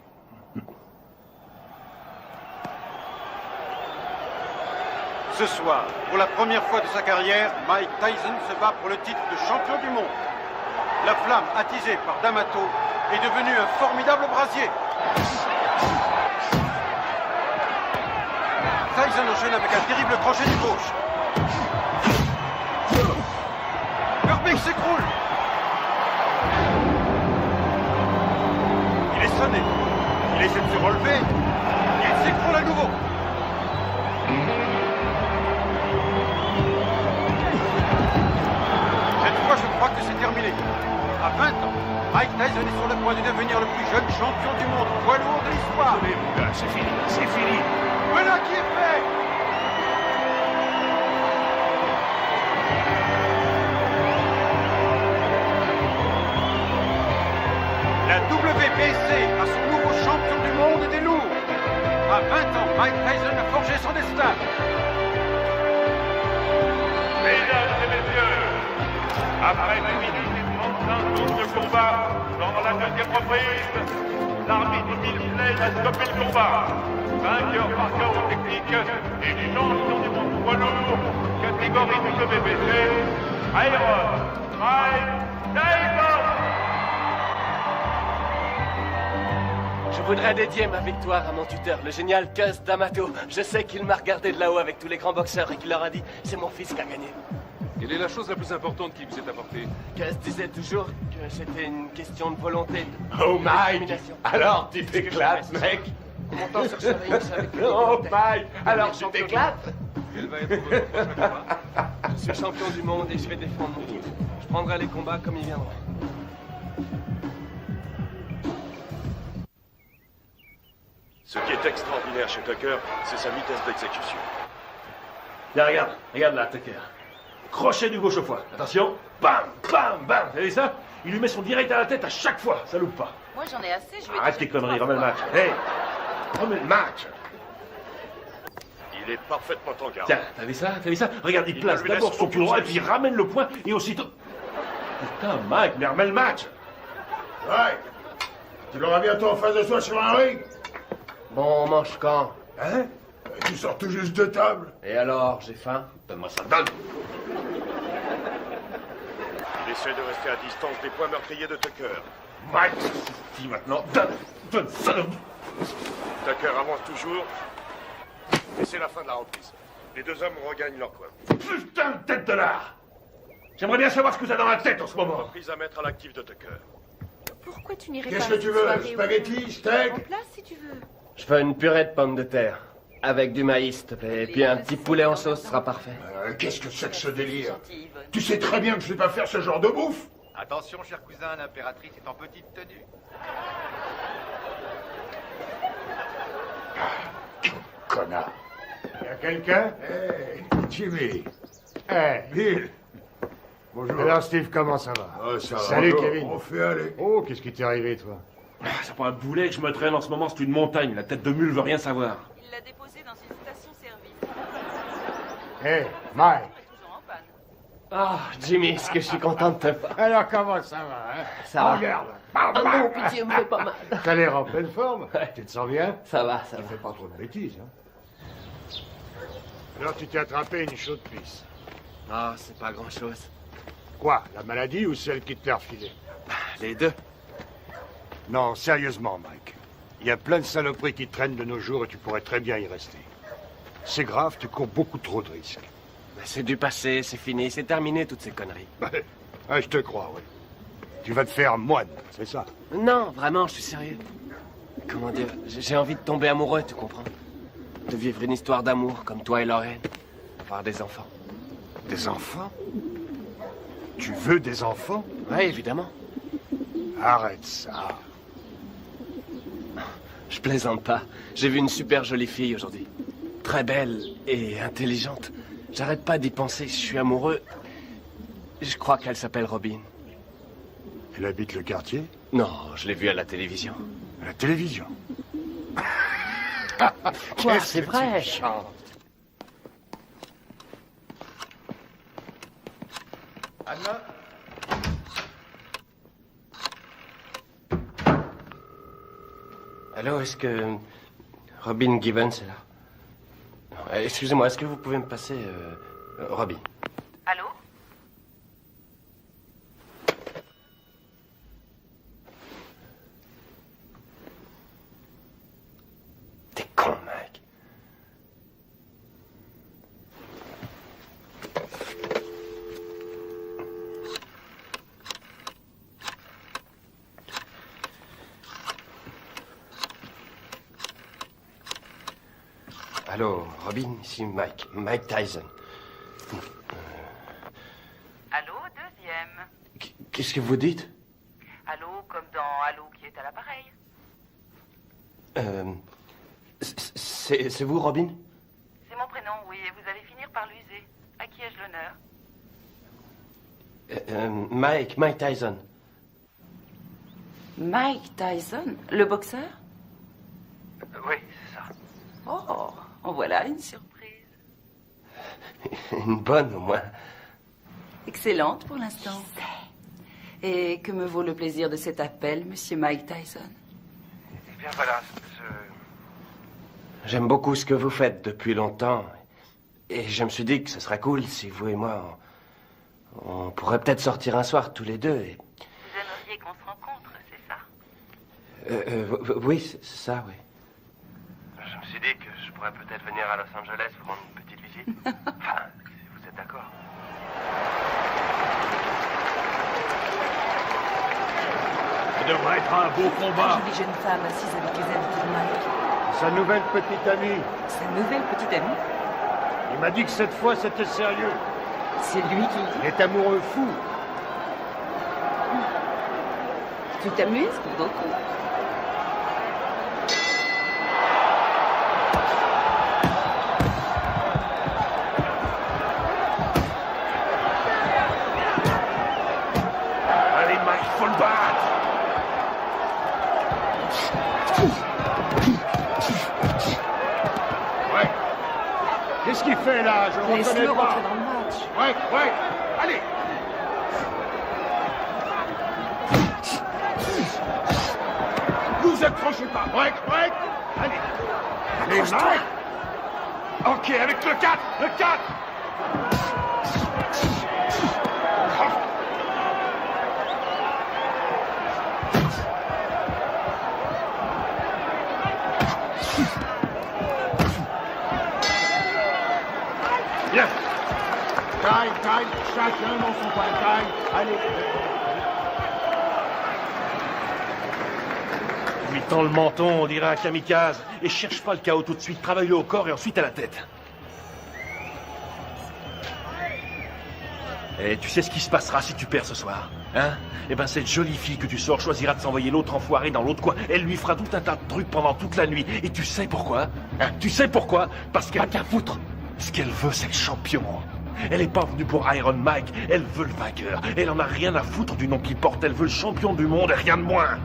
Ce soir, pour la première fois de sa carrière, Mike Tyson se bat pour le titre de champion du monde. La flamme attisée par D'Amato est devenue un formidable brasier. Tyson enchaîne avec un terrible crochet du gauche. Herbig s'écroule. Il est sonné. Il essaie de se relever. Il s'écroule à nouveau. Cette fois, je crois que c'est terminé. À 20 ans, Mike Tyson est sur le point de devenir le plus jeune champion du monde poids lourd de l'histoire. Allez, mon gars, c'est fini, c'est fini. Voilà qui est fait. La WBC a son nouveau champion du monde des lourds. À 20 ans, Mike Tyson a forgé son destin. Mesdames et messieurs, après 2 minutes et 35 secondes de combat, dans la deuxième reprise, l'arbitre Milsley a stoppé le combat. Vainqueur par chaos technique et champion du monde poids lourd, catégorie WBC, Iron Mike Tyson. Je voudrais dédier ma victoire à mon tuteur, le génial Cus D'Amato. Je sais qu'il m'a regardé de là-haut avec tous les grands boxeurs et qu'il leur a dit « C'est mon fils qui a gagné ». Quelle est la chose la plus importante qui vous est apportée? Cus disait toujours que c'était une question de volonté. Oh, Mike! Alors, tu t'éclates, mec? Montant sur ce ring, je savais que... Oh, Mike! Alors, tu t'éclates? Quel va être votre prochain combat? Je suis champion du monde et je vais défendre mon titre. Je prendrai les combats comme ils viendront. Ce qui est extraordinaire chez Tucker, c'est sa vitesse d'exécution. Là, regarde là, Tucker. Crochet du gauche au foie. Attention. Bam, bam, bam. Vous avez ça? Il lui met son direct à la tête à chaque fois. Ça loupe pas. Moi, j'en ai assez. Je vais Arrête tes conneries, remets le match. Hey, remets le match. Il est parfaitement en garde. Tiens, t'as vu ça? Regarde, il place d'abord son pied droit et puis il ramène le poing et aussitôt... Putain, Mike, mais remets le match. Mike, tu l'auras bientôt en face de toi sur un ring. Bon, on mange quand? Hein? Tu sors tout juste de table. Et alors, j'ai faim? Donne-moi ça, donne. Il essaie de rester à distance des points meurtriers de Tucker. Mike, dis maintenant, donne ça. Tucker avance toujours. Et c'est la fin de la reprise. Les deux hommes regagnent leur poids. Putain de tête de lard. J'aimerais bien savoir ce que t'as dans la tête en ce moment. Reprise à mettre à l'actif de Tucker. Pourquoi tu n'irais pas... Qu'est-ce que tu veux? Spaghetti, steak? En place, si tu veux. Je veux une purée de pommes de terre. Avec du maïs, s'il te plaît. Et puis un petit poulet en sauce sera parfait. Qu'est-ce que c'est que ce délire? Tu sais très bien que je sais pas faire ce genre de bouffe. Attention, cher cousin, l'impératrice est en petite tenue. Connard. Y'a quelqu'un? Hey, Jimmy. Hey, Bill. Bonjour. Alors, Steve, comment ça va? Ça va. Salut, Kevin. On fait aller. Oh, qu'est-ce qui t'est arrivé, toi? C'est pas un boulet que je me traîne en ce moment, c'est une montagne. La tête de mule veut rien savoir. Il l'a déposé dans une station-service. Hey, Mike. Ah, Jimmy, est-ce que je suis content de te voir? Alors, comment ça va, hein? Ça va. Regarde. Ah non, pitié, me fait pas mal. T'as l'air en pleine forme. Tu te sens bien? Ça va, ça Tu va. fais pas trop de bêtises, hein? Alors, tu t'es attrapé une chaude pisse. Ah, c'est pas grand-chose. Quoi? La maladie ou celle qui te l'a refilée? Les deux. Non, sérieusement, Mike. Il y a plein de saloperies qui traînent de nos jours et tu pourrais très bien y rester. C'est grave, tu cours beaucoup trop de risques. C'est du passé, c'est fini, c'est terminé toutes ces conneries. Je te crois, oui. Tu vas te faire moine, c'est ça? Non, vraiment, je suis sérieux. Comment dire, j'ai envie de tomber amoureux, tu comprends? De vivre une histoire d'amour comme toi et Lorraine. Avoir des enfants. Des enfants? Tu veux des enfants? Oui, évidemment. Arrête ça. Je plaisante pas. J'ai vu une super jolie fille aujourd'hui. Très belle et intelligente. J'arrête pas d'y penser. Je suis amoureux. Je crois qu'elle s'appelle Robin. Elle habite le quartier? Non, je l'ai vue à la télévision. À la télévision? Quoi, c'est vrai. Anna? Allô, est-ce que Robin Gibbons est là? Non, excusez-moi, est-ce que vous pouvez me passer Robin? Allô? T'es con, mec. Allô, Robin, ici Mike Tyson. Allô, deuxième. Qu'est-ce que vous dites? Allô, comme dans Allô qui est à l'appareil. C'est vous, Robin? C'est mon prénom, oui, et vous allez finir par l'user. À qui ai-je l'honneur? Mike Tyson. Mike Tyson, le boxeur? Oui, c'est ça. Oh, en voilà une surprise. Une bonne, au moins. Excellente pour l'instant. Et que me vaut le plaisir de cet appel, monsieur Mike Tyson? Eh bien, voilà, J'aime beaucoup ce que vous faites depuis longtemps. Et je me suis dit que ce serait cool si vous et moi, on pourrait peut-être sortir un soir tous les deux. Et... Vous aimeriez qu'on se rencontre, c'est ça? Oui, c'est ça, oui. Je me suis dit que je pourrais peut-être venir à Los Angeles vous rendre une petite visite. Enfin, si vous êtes d'accord. Ça devrait être un beau combat. Une jeune femme assise avec les invités de Mike. Sa nouvelle petite amie. Sa nouvelle petite amie? Il m'a dit que cette fois c'était sérieux. C'est lui qui le dit? Il est amoureux fou. Tu t'amuses beaucoup. Allez, Mike, faut le battre. Ouais. Qu'est-ce qu'il fait là? Je le reconnais Laisse-le pas. rentrer dans le match. Ouais. Allez. Vous accrochez pas. Ouais. Allez. Allez, Accroche-toi. Mike. Ok, avec le 4. Le 4. Bien. Taille. Chacun dans son coin. Taille. Allez. Lui tend le menton, on dirait un kamikaze. Et cherche pas le chaos tout de suite. Travaille-le au corps et ensuite à la tête. Et tu sais ce qui se passera si tu perds ce soir, hein? Eh ben, cette jolie fille que tu sors choisira de s'envoyer l'autre enfoiré dans l'autre coin. Elle lui fera tout un tas de trucs pendant toute la nuit. Et tu sais pourquoi? Hein? Tu sais pourquoi? Parce qu'elle a qu'à foutre. Ce qu'elle veut, c'est le champion. Elle est pas venue pour Iron Mike. Elle veut le vainqueur. Elle en a rien à foutre du nom qu'il porte. Elle veut le champion du monde et rien de moins.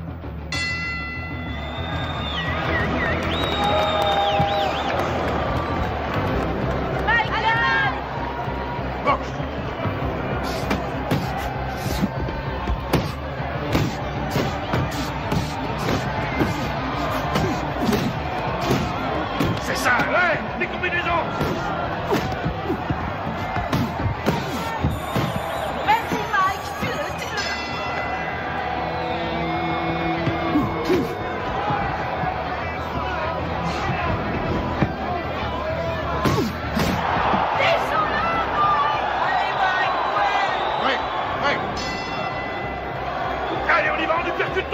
C'est ça, ouais, les combinaisons. Vas-y, Mike, tue-le. Ouais. Allez, on y va, on nous percute.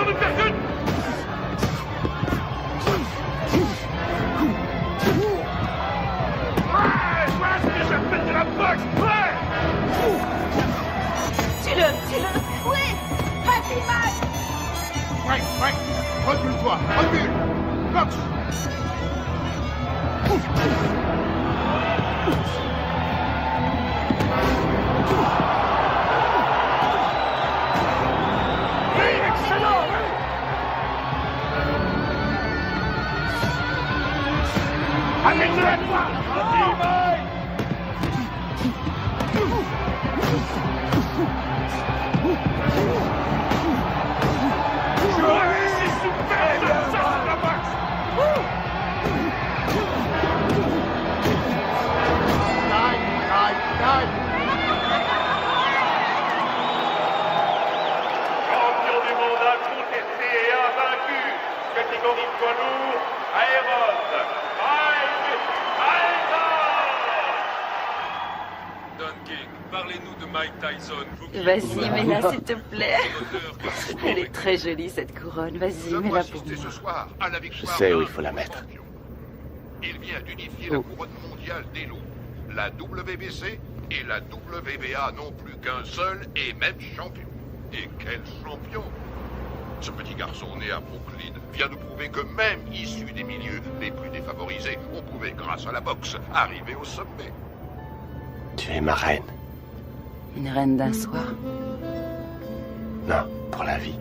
Ouais, c'est ce que j'appelle de la boxe, ouais. Tue-le. Oui, vas-y, Mike. Mike, Mike, recule-toi, recule. Cox. Excellent! Amène-le à toi! C'est super! Ça, la boxe! Champion du monde incontesté et invaincu, catégorie poids lourd, Aéron, Mike Tyson! Don King, parlez-nous de Mike Tyson. Vas-y, mets-la, s'il te plaît. Elle est très jolie, cette couronne. Vas-y, mets-la pour moi. Ce soir, à la victoire Je sais où il faut la mettre. il vient d'unifier la couronne mondiale des loups. La WBC et la WBA n'ont plus qu'un seul et même champion. Et quel champion! Ce petit garçon né à Brooklyn vient de prouver que même issu des milieux les plus défavorisés, on pouvait, grâce à la boxe, arriver au sommet. Tu es ma reine. Une reine d'un soir. Non, pour la vie.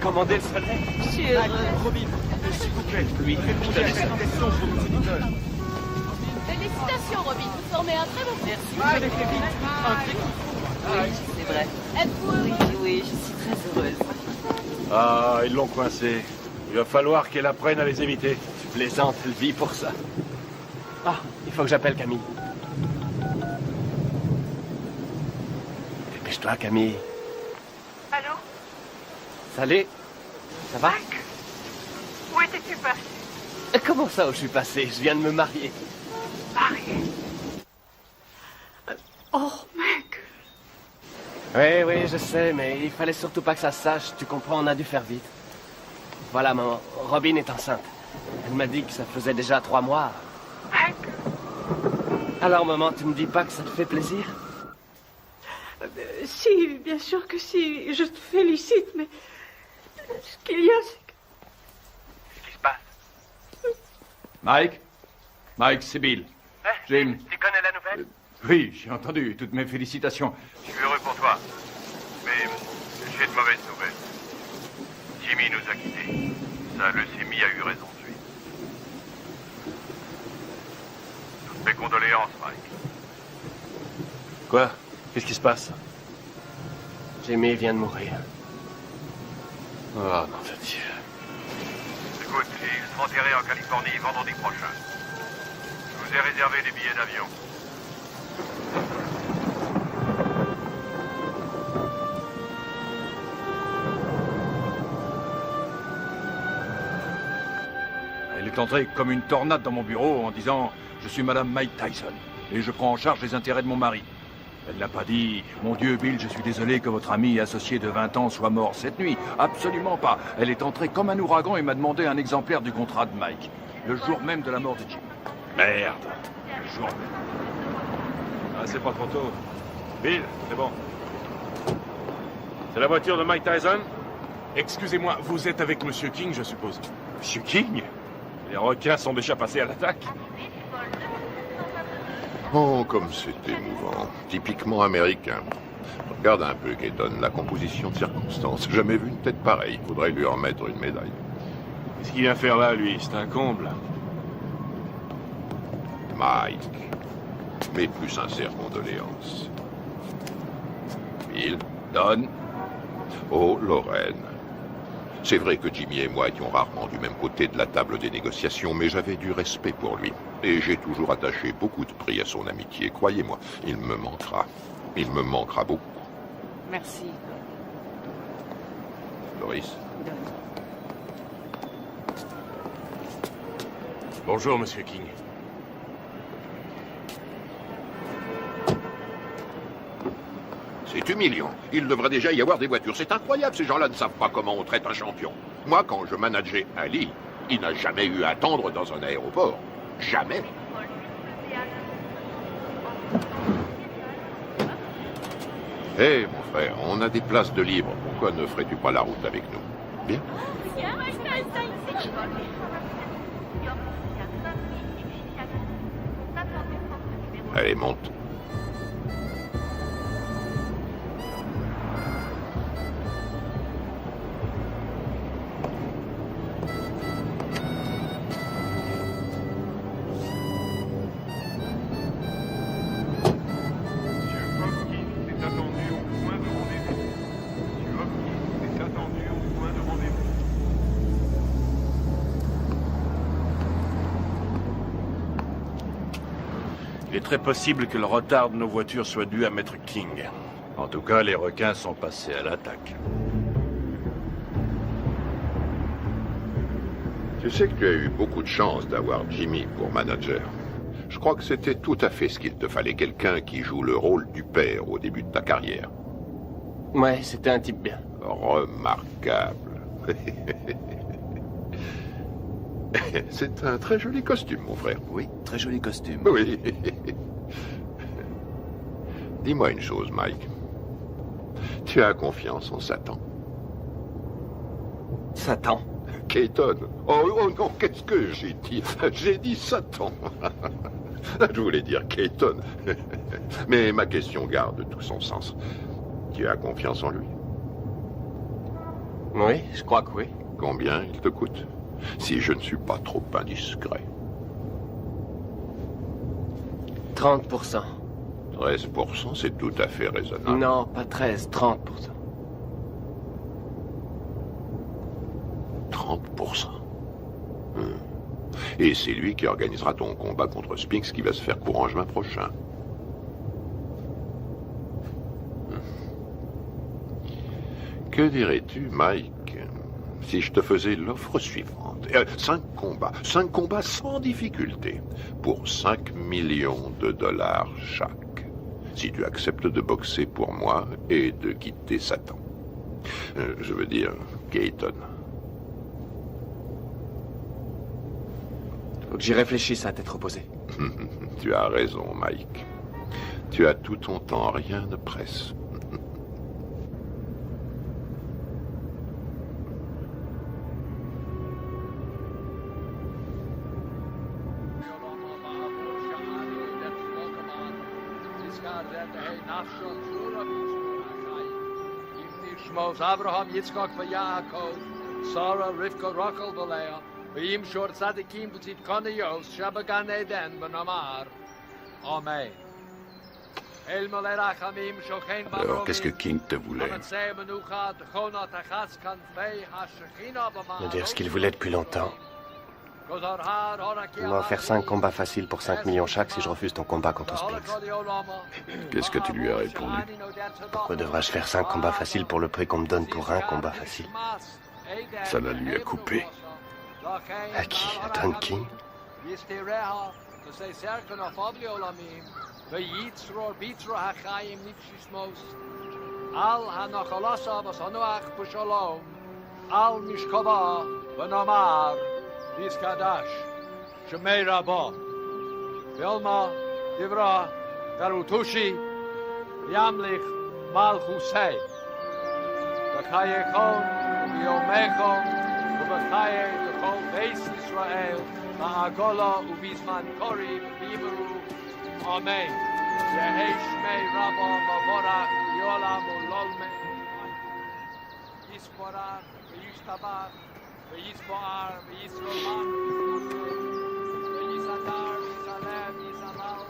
Commander le soleil. Je suis heureuse. Robin, s'il vous plaît, lui, fais la destination pour nos auditeurs. Félicitations, Robin. Vous formez un très bon groupe. Merci. Vous avez fait vite. Oui, c'est vrai. Êtes-vous heureux? Oui, je suis très heureuse. Ah, ils l'ont coincé. Il va falloir qu'elle apprenne à les éviter. Tu plaisantes, elle vit pour ça. Ah, il faut que j'appelle Camille. Dépêche-toi, Camille. Allô? Salut. Ça va? Mike? Où étais-tu passé? Comment ça où je suis passé? Je viens de me marier. Marié? Oh, mec! Oui, je sais, mais il fallait surtout pas que ça se sache. Tu comprends, on a dû faire vite. Voilà, maman. Robin est enceinte. Elle m'a dit que ça faisait déjà 3 mois. Mec? Alors, maman, tu me dis pas que ça te fait plaisir? Si, bien sûr que si. Je te félicite, mais ce qu'il y a, c'est que... Qu'est-ce qui se passe? Mike? Mike, c'est Bill. Jim. Tu connais la nouvelle? Oui, j'ai entendu. Toutes mes félicitations. Je suis heureux pour toi. Mais j'ai de mauvaises nouvelles. Jimmy nous a quittés. Sa leucémie a eu raison de lui. Toutes mes condoléances, Mike. Quoi? Qu'est-ce qui se passe? Jimmy vient de mourir. Oh, non, de Dieu. Écoute, il sera enterré en Californie vendredi prochain. Je vous ai réservé des billets d'avion. Elle est entrée comme une tornade dans mon bureau en disant « Je suis Madame Mike Tyson et je prends en charge les intérêts de mon mari. » Elle n'a pas dit « Mon Dieu, Bill, je suis désolé que votre ami et associé de 20 ans soit mort cette nuit. » Absolument pas. Elle est entrée comme un ouragan et m'a demandé un exemplaire du contrat de Mike. Le jour même de la mort de Jim. Merde. Le jour même. Ah, c'est pas trop tôt. Bill, c'est bon. C'est la voiture de Mike Tyson? Excusez-moi, vous êtes avec Monsieur King, je suppose. Monsieur King? Les requins sont déjà passés à l'attaque? Oh, comme c'est émouvant. Typiquement américain. Regarde un peu, Keaton, la composition de circonstances. Jamais vu une tête pareille. Faudrait lui en mettre une médaille. Qu'est-ce qu'il vient faire là, lui? C'est un comble. Mike. Mes plus sincères condoléances. Bill. Don. Oh, Lorraine. C'est vrai que Jimmy et moi étions rarement du même côté de la table des négociations, mais j'avais du respect pour lui. Et j'ai toujours attaché beaucoup de prix à son amitié. Croyez-moi, il me manquera. Il me manquera beaucoup. Merci. Doris. Bonjour, Monsieur King. C'est humiliant. Il devrait déjà y avoir des voitures. C'est incroyable, ces gens-là ne savent pas comment on traite un champion. Moi, quand je manageais Ali, il n'a jamais eu à attendre dans un aéroport. Jamais. Hé, mon frère, on a des places de libre. Pourquoi ne ferais-tu pas la route avec nous? Bien. Allez, monte. Il est très possible que le retard de nos voitures soit dû à Maître King. En tout cas, les requins sont passés à l'attaque. Tu sais que tu as eu beaucoup de chance d'avoir Jimmy pour manager. Je crois que c'était tout à fait ce qu'il te fallait, quelqu'un qui joue le rôle du père au début de ta carrière. Ouais, c'était un type bien. Remarquable. C'est un très joli costume, mon frère. Oui, très joli costume. Oui. Dis-moi une chose, Mike. Tu as confiance en Satan? Satan? Keaton. Oh non, qu'est-ce que j'ai dit? J'ai dit Satan. Je voulais dire Keaton. Mais ma question garde tout son sens. Tu as confiance en lui? Oui, je crois que oui. Combien il te coûte? Si je ne suis pas trop indiscret. 30%. 13%, c'est tout à fait raisonnable. Non, pas 13, 30%. 30%. Et c'est lui qui organisera ton combat contre Spinks qui va se faire courant juin prochain. Que dirais-tu, Mike, si je te faisais l'offre suivante? 5 combats sans difficulté, pour 5 millions de dollars chaque. Si tu acceptes de boxer pour moi et de quitter Satan. Je veux dire, Keaton. Faut que j'y réfléchisse à tête reposée. Tu as raison, Mike. Tu as tout ton temps, rien ne presse. Abraham, Yitzchak, Yaakov, Sarah, Rivka, Rachel, Leah, V'im shor tzadikim b'tzit koneyos, shabagan eden b'namar. Amen. Alors, qu'est-ce que King te voulait? Me dire ce qu'il voulait depuis longtemps. Il m'a offert 5 combats faciles pour 5 millions chaque si je refuse ton combat contre Spinks. Qu'est-ce que tu lui as répondu? Pourquoi devrais-je faire 5 combats faciles pour le prix qu'on me donne pour un combat facile? Ça la lui a coupé. À qui? À Don King? Say Serkan of Obliolamim, the Yitzror Bitra Hachayim Nipshishmos, Al Hanachalasa Basanuach Pushalom, Al Mishkaba, Vanamar, Diskadash, Shemei Rabba, Vilma, Divra, Garutushi, Yamlich, Malchusei, Bakayekon, Biomechon, Ubachaye, the whole base Israel. Ma'agola ubizman kori b'bimeru. Amen. Yehi shmei Rabba mavorach yolam ulolme. Yisporach v'yishtabach v'yisboar v'yisrolam v'yisadar v'yisalev v'yisalal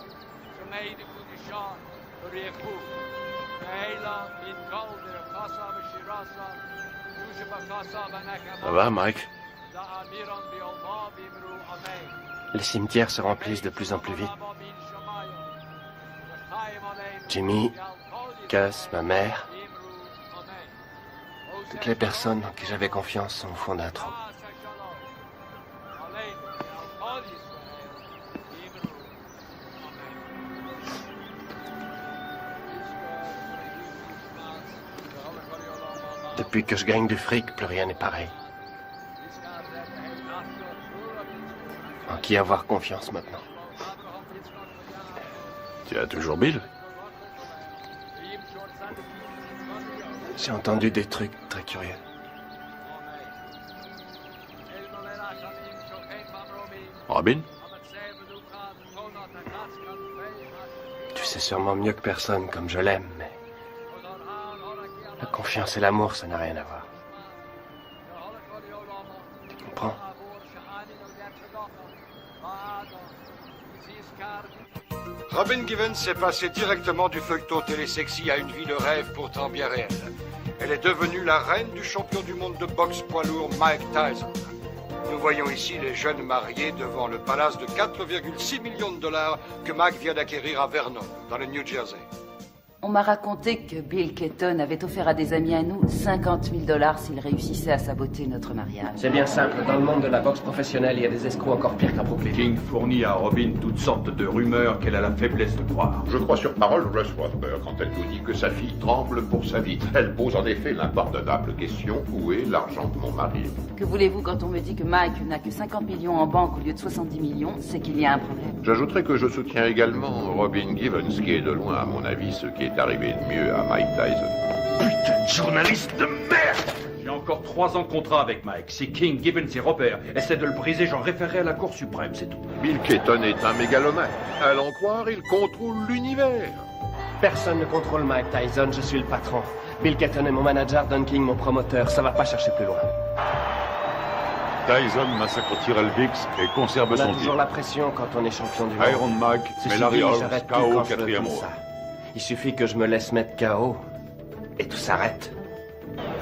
shmei d'kudishah v'richu v'heila min kol v'rekasa v'shirasa yushe b'kasa v'nekama. Ça va, Mike? Les cimetières se remplissent de plus en plus vite. Jimmy, Gus, ma mère, toutes les personnes en qui j'avais confiance sont au fond d'un trou. Depuis que je gagne du fric, plus rien n'est pareil. En qui avoir confiance maintenant? Tu as toujours Bill? J'ai entendu des trucs très curieux. Robin? Tu sais sûrement mieux que personne comme je l'aime, mais la confiance et l'amour, ça n'a rien à voir. Tu comprends? Robin Givens s'est passée directement du feuilleton télésexy à une vie de rêve pourtant bien réelle. Elle est devenue la reine du champion du monde de boxe poids lourd Mike Tyson. Nous voyons ici les jeunes mariés devant le palace de 4,6 millions de dollars que Mike vient d'acquérir à Vernon, dans le New Jersey. On m'a raconté que Bill Keaton avait offert à des amis à nous 50 000 $ s'ils réussissaient à saboter notre mariage. C'est bien simple, dans le monde de la boxe professionnelle, il y a des escrocs encore pires qu'à Brooklyn. King fournit à Robin toutes sortes de rumeurs qu'elle a la faiblesse de croire. Je crois sur parole Russ Rothberg quand elle nous dit que sa fille tremble pour sa vie. Elle pose en effet l'impardonnable question: où est l'argent de mon mari? Que voulez-vous quand on me dit que Mike n'a que 50 millions en banque au lieu de 70 millions? C'est qu'il y a un problème. J'ajouterai que je soutiens également Robin Givens, qui est de loin, à mon avis, ce qui est arrivé de mieux à Mike Tyson. Putain de journaliste de merde! J'ai encore 3 ans de contrat avec Mike. Si King, Gibbons et Robert essaient de le briser, j'en référerai à la Cour suprême, c'est tout. Bill Keaton est un mégalomane. À l'en croire, il contrôle l'univers. Personne ne contrôle Mike Tyson, je suis le patron. Bill Keaton est mon manager, Don King mon promoteur. Ça va pas chercher plus loin. Tyson massacre Tyrell Biggs et conserve On a son toujours titre. la pression quand on est champion du monde. Iron Mike, Ceci mais Larry dit, Holmes, j'arrête plus KO quand je veux 4e comme round. ça. Il suffit que je me laisse mettre KO et tout s'arrête.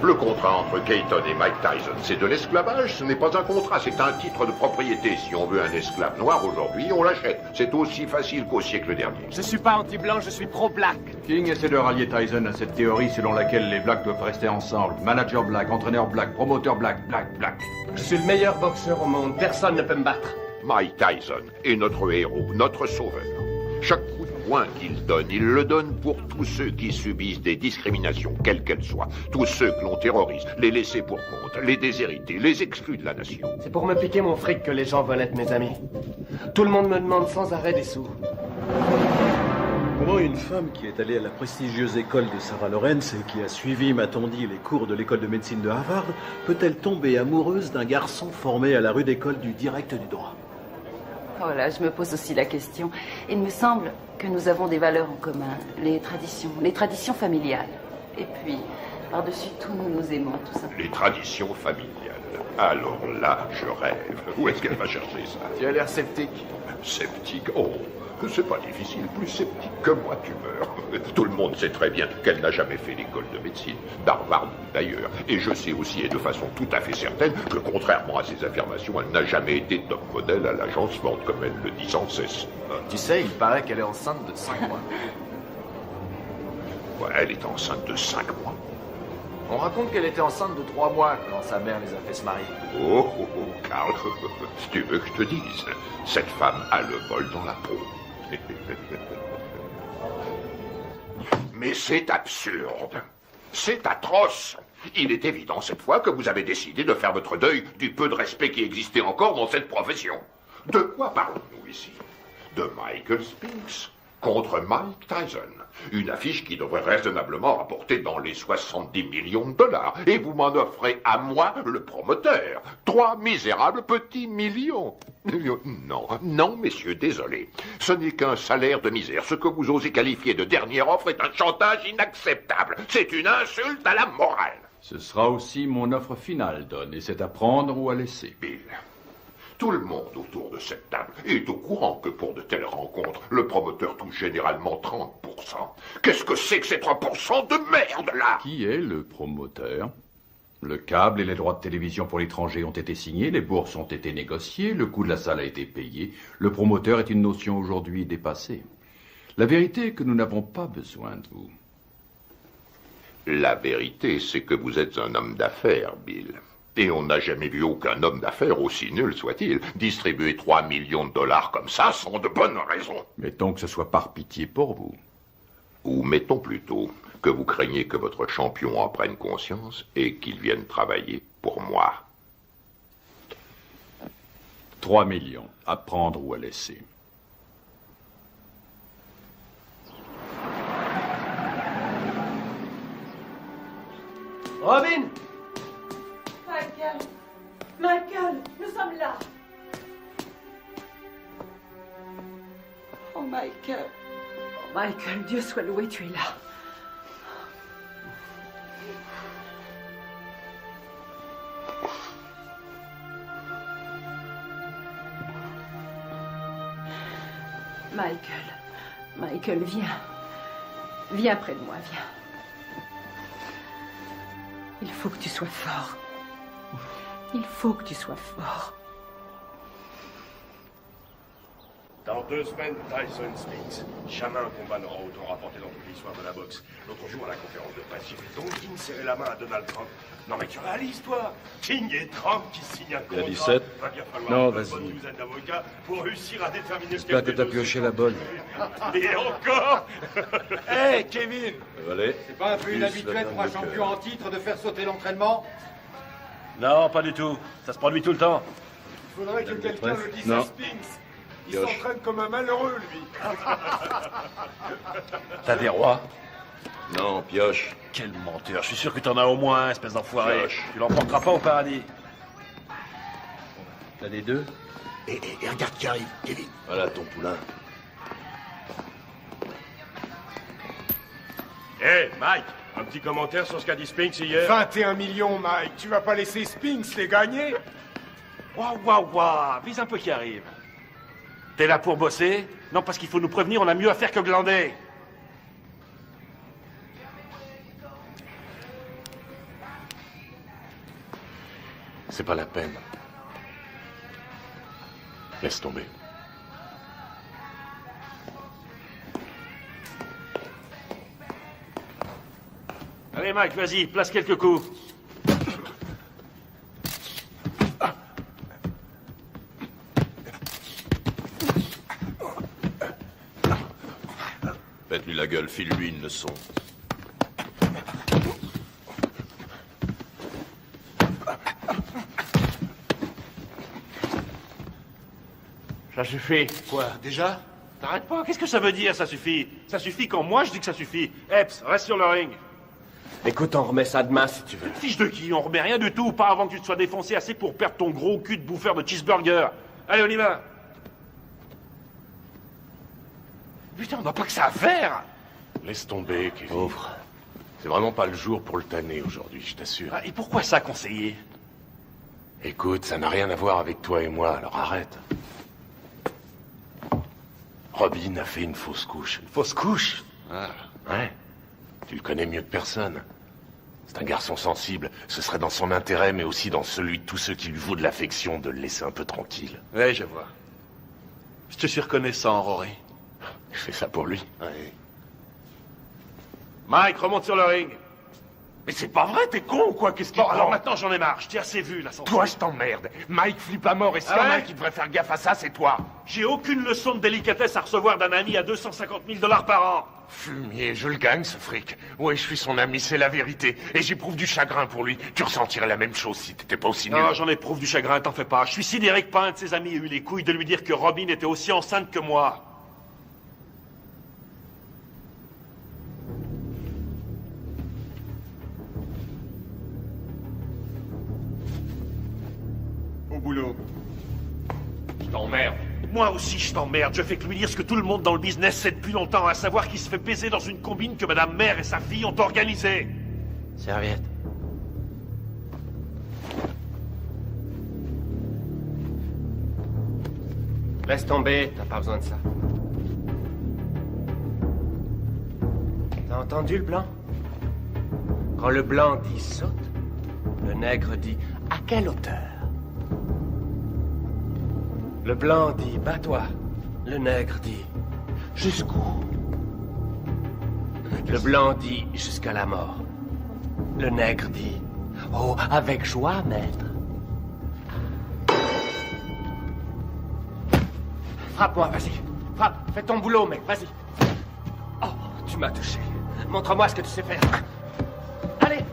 Le contrat entre Keaton et Mike Tyson, c'est de l'esclavage, ce n'est pas un contrat, c'est un titre de propriété. Si on veut un esclave noir aujourd'hui, on l'achète. C'est aussi facile qu'au siècle dernier. Je suis pas anti-blanc, je suis pro-black. King essaie de rallier Tyson à cette théorie selon laquelle les blacks doivent rester ensemble. Manager black, entraîneur black, promoteur black, black. Je suis le meilleur boxeur au monde, personne ne peut me battre. Mike Tyson est notre héros, notre sauveur. Chaque coup de poing qu'il donne, il le donne pour tous ceux qui subissent des discriminations, quelles qu'elles soient. Tous ceux que l'on terrorise, les laissés pour compte, les déshérités, les exclus de la nation. C'est pour me piquer mon fric que les gens veulent être mes amis. Tout le monde me demande sans arrêt des sous. Comment une femme qui est allée à la prestigieuse école de Sarah Lawrence et qui a suivi, m'a-t-on dit, les cours de l'école de médecine de Harvard, peut-elle tomber amoureuse d'un garçon formé à la rude école du direct du droit? Voilà, je me pose aussi la question. Il me semble que nous avons des valeurs en commun, les traditions familiales. Et puis, par-dessus tout, nous nous aimons, tout simplement. Les traditions familiales. Alors là, je rêve. Où est-ce qu'elle va chercher ça? Tu as l'air sceptique. Sceptique? Oh, c'est pas difficile. Plus sceptique que moi, tu meurs. Tout le monde sait très bien qu'elle n'a jamais fait l'école de médecine, d'Harvard d'ailleurs. Et je sais aussi, et de façon tout à fait certaine, que contrairement à ses affirmations, elle n'a jamais été top modèle à l'agence Ford, comme elle le dit sans cesse. Tu sais, il paraît qu'elle est enceinte de 5 mois. Ouais, elle est enceinte de 5 mois. On raconte qu'elle était enceinte de 3 mois quand sa mère les a fait se marier. Oh, Karl, si tu veux que je te dise, cette femme a le vol dans la peau. Mais c'est absurde. C'est atroce. Il est évident cette fois que vous avez décidé de faire votre deuil du peu de respect qui existait encore dans cette profession. De quoi parlons-nous ici? De Michael Spinks contre Mike Tyson. Une affiche qui devrait raisonnablement rapporter dans les 70 millions de dollars. Et vous m'en offrez à moi, le promoteur, 3 misérables petits millions. Non, non, messieurs, désolé. Ce n'est qu'un salaire de misère. Ce que vous osez qualifier de dernière offre est un chantage inacceptable. C'est une insulte à la morale. Ce sera aussi mon offre finale, Don, et c'est à prendre ou à laisser. Bill, tout le monde autour de cette table est au courant que pour de telles rencontres, le promoteur touche généralement 30%. Qu'est-ce que c'est que ces 3% de merde, là? Qui est le promoteur? Le câble et les droits de télévision pour l'étranger ont été signés, les bourses ont été négociées, le coût de la salle a été payé. Le promoteur est une notion aujourd'hui dépassée. La vérité est que nous n'avons pas besoin de vous. La vérité, c'est que vous êtes un homme d'affaires, Bill. Et on n'a jamais vu aucun homme d'affaires, aussi nul soit-il, distribuer 3 millions de dollars comme ça sans de bonnes raisons. Mettons que ce soit par pitié pour vous. Ou mettons plutôt que vous craignez que votre champion en prenne conscience et qu'il vienne travailler pour moi. 3 millions, à prendre ou à laisser. Robin! Michael, nous sommes là. Oh, Michael. Oh, Michael, Dieu soit loué, tu es là. Michael, viens. Viens près de moi, viens. Il faut que tu sois fort. Il faut que tu sois fort. Dans 2 semaines, Tyson Spinks. Jamais un combat n'aura autant rapporté dans toute l'histoire de la boxe. L'autre jour, à la conférence de presse, j'ai vu Don King serrer la main à Donald Trump. Non mais tu réalises, toi? King et Trump qui signent un contrat. Il y a 17. Va bien falloir Non, une bonne vas-y. douzaine d'avocats pour réussir à déterminer ce J'espère que t'as pioché la bonne. Et encore. Hé, Kevin! Allez. C'est pas un peu inhabituel pour un champion en titre de faire sauter l'entraînement? Non, pas du tout. Ça se produit tout le temps. Il faudrait que quelqu'un le dise Non. à Spinks. Il Pioche. s'entraîne comme un malheureux, lui. T'as des rois? Non, pioche. Quel menteur. Je suis sûr que t'en as au moins un, espèce d'enfoiré. Pioche. Tu l'emporteras pas au paradis. T'as des 2? Et regarde qui arrive, Kevin. Voilà ton poulain. Hé, Mike, un petit commentaire sur ce qu'a dit Spinks hier? 21 millions, Mike. Tu vas pas laisser Spinks les gagner? Waouh, vise un peu qui arrive. T'es là pour bosser? Non, parce qu'il faut nous prévenir, on a mieux à faire que glander. C'est pas la peine. Laisse tomber. Allez, Mike, vas-y, place quelques coups. Faites-lui la gueule, file-lui une leçon. Ça suffit. Quoi, déjà? T'arrêtes pas, qu'est-ce que ça veut dire, ça suffit? Ça suffit quand moi je dis que ça suffit. Epps, reste sur le ring. Écoute, on remet ça demain si tu veux. Fiche de qui? On remet rien du tout, pas avant que tu te sois défoncé assez pour perdre ton gros cul de bouffeur de cheeseburger. Allez, on y va. Putain, on n'a pas que ça à faire. Laisse tomber, Kevin. Pauvre. C'est vraiment pas le jour pour le tanner aujourd'hui, je t'assure. Ah, et pourquoi ça, conseiller? Écoute, ça n'a rien à voir avec toi et moi, alors arrête. Robin a fait une fausse couche. Une fausse couche? Ah, ouais. Tu le connais mieux que personne. C'est un garçon sensible. Ce serait dans son intérêt, mais aussi dans celui de tous ceux qui lui vaut de l'affection, de le laisser un peu tranquille. Ouais, je vois. Je te suis reconnaissant, Rory. Je fais ça pour lui. Ouais. Mike, remonte sur le ring. Mais c'est pas vrai, t'es con ou quoi? Qu'est-ce qu'il Bon, prend? alors maintenant j'en ai marre, je t'ai assez vu là. Toi, je t'emmerde. Mike flippe à mort et s'il y en a un qui devrait faire gaffe à ça, c'est toi. J'ai aucune leçon de délicatesse à recevoir d'un ami à 250 000 $ par an. Fumier, je le gagne ce fric. Ouais, je suis son ami, c'est la vérité. Et j'éprouve du chagrin pour lui. Tu ressentirais la même chose si t'étais pas aussi nul. Non, j'en éprouve du chagrin, t'en fais pas. Je suis sidéré que pas un de ses amis ait eu les couilles de lui dire que Robin était aussi enceinte que moi. Au boulot. Je t'emmerde. Moi aussi, je t'emmerde. Je fais que lui dire ce que tout le monde dans le business sait depuis longtemps, à savoir qu'il se fait baiser dans une combine que Madame Mère et sa fille ont organisée. Serviette. Laisse tomber, t'as pas besoin de ça. T'as entendu le blanc? Quand le blanc dit saute, le nègre dit à quelle hauteur? Le blanc dit bats-toi, le nègre dit jusqu'où? Le blanc dit jusqu'à la mort. Le nègre dit oh, avec joie, maître. Frappe-moi, vas-y. Frappe, fais ton boulot, mec, vas-y. Oh, tu m'as touché. Montre-moi ce que tu sais faire. Allez.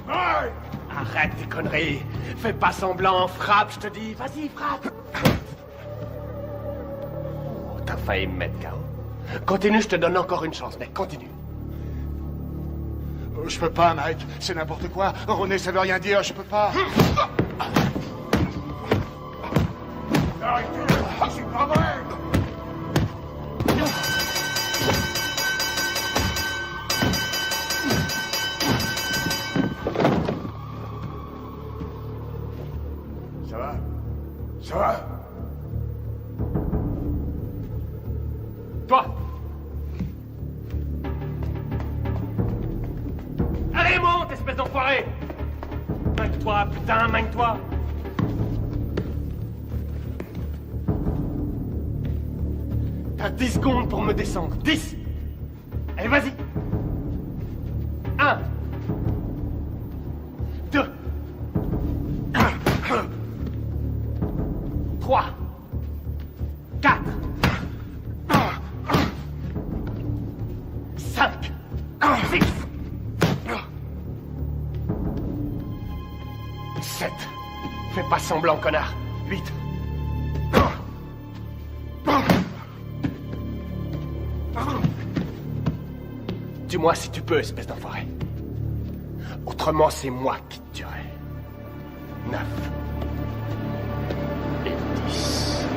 Arrête tes conneries. Fais pas semblant, frappe, je te dis. Vas-y, frappe. Oh, t'as failli me mettre KO. Continue, je te donne encore une chance, mec, continue. Je peux pas, Mike. C'est n'importe quoi. René, ça veut rien dire. Je peux pas. Arrêtez, c'est pas vrai. Ça va? Ça va? Toi! Allez, monte, espèce d'enfoiré! Magne-toi, putain, magne-toi! T'as 10 secondes pour me descendre. 10! Allez, vas-y! 1 2 3 4 5 6 7 Fais pas semblant, connard. 8 Dis-moi si tu peux, espèce d'enfoiré. Autrement, c'est moi qui te tuerai. 9 et 10.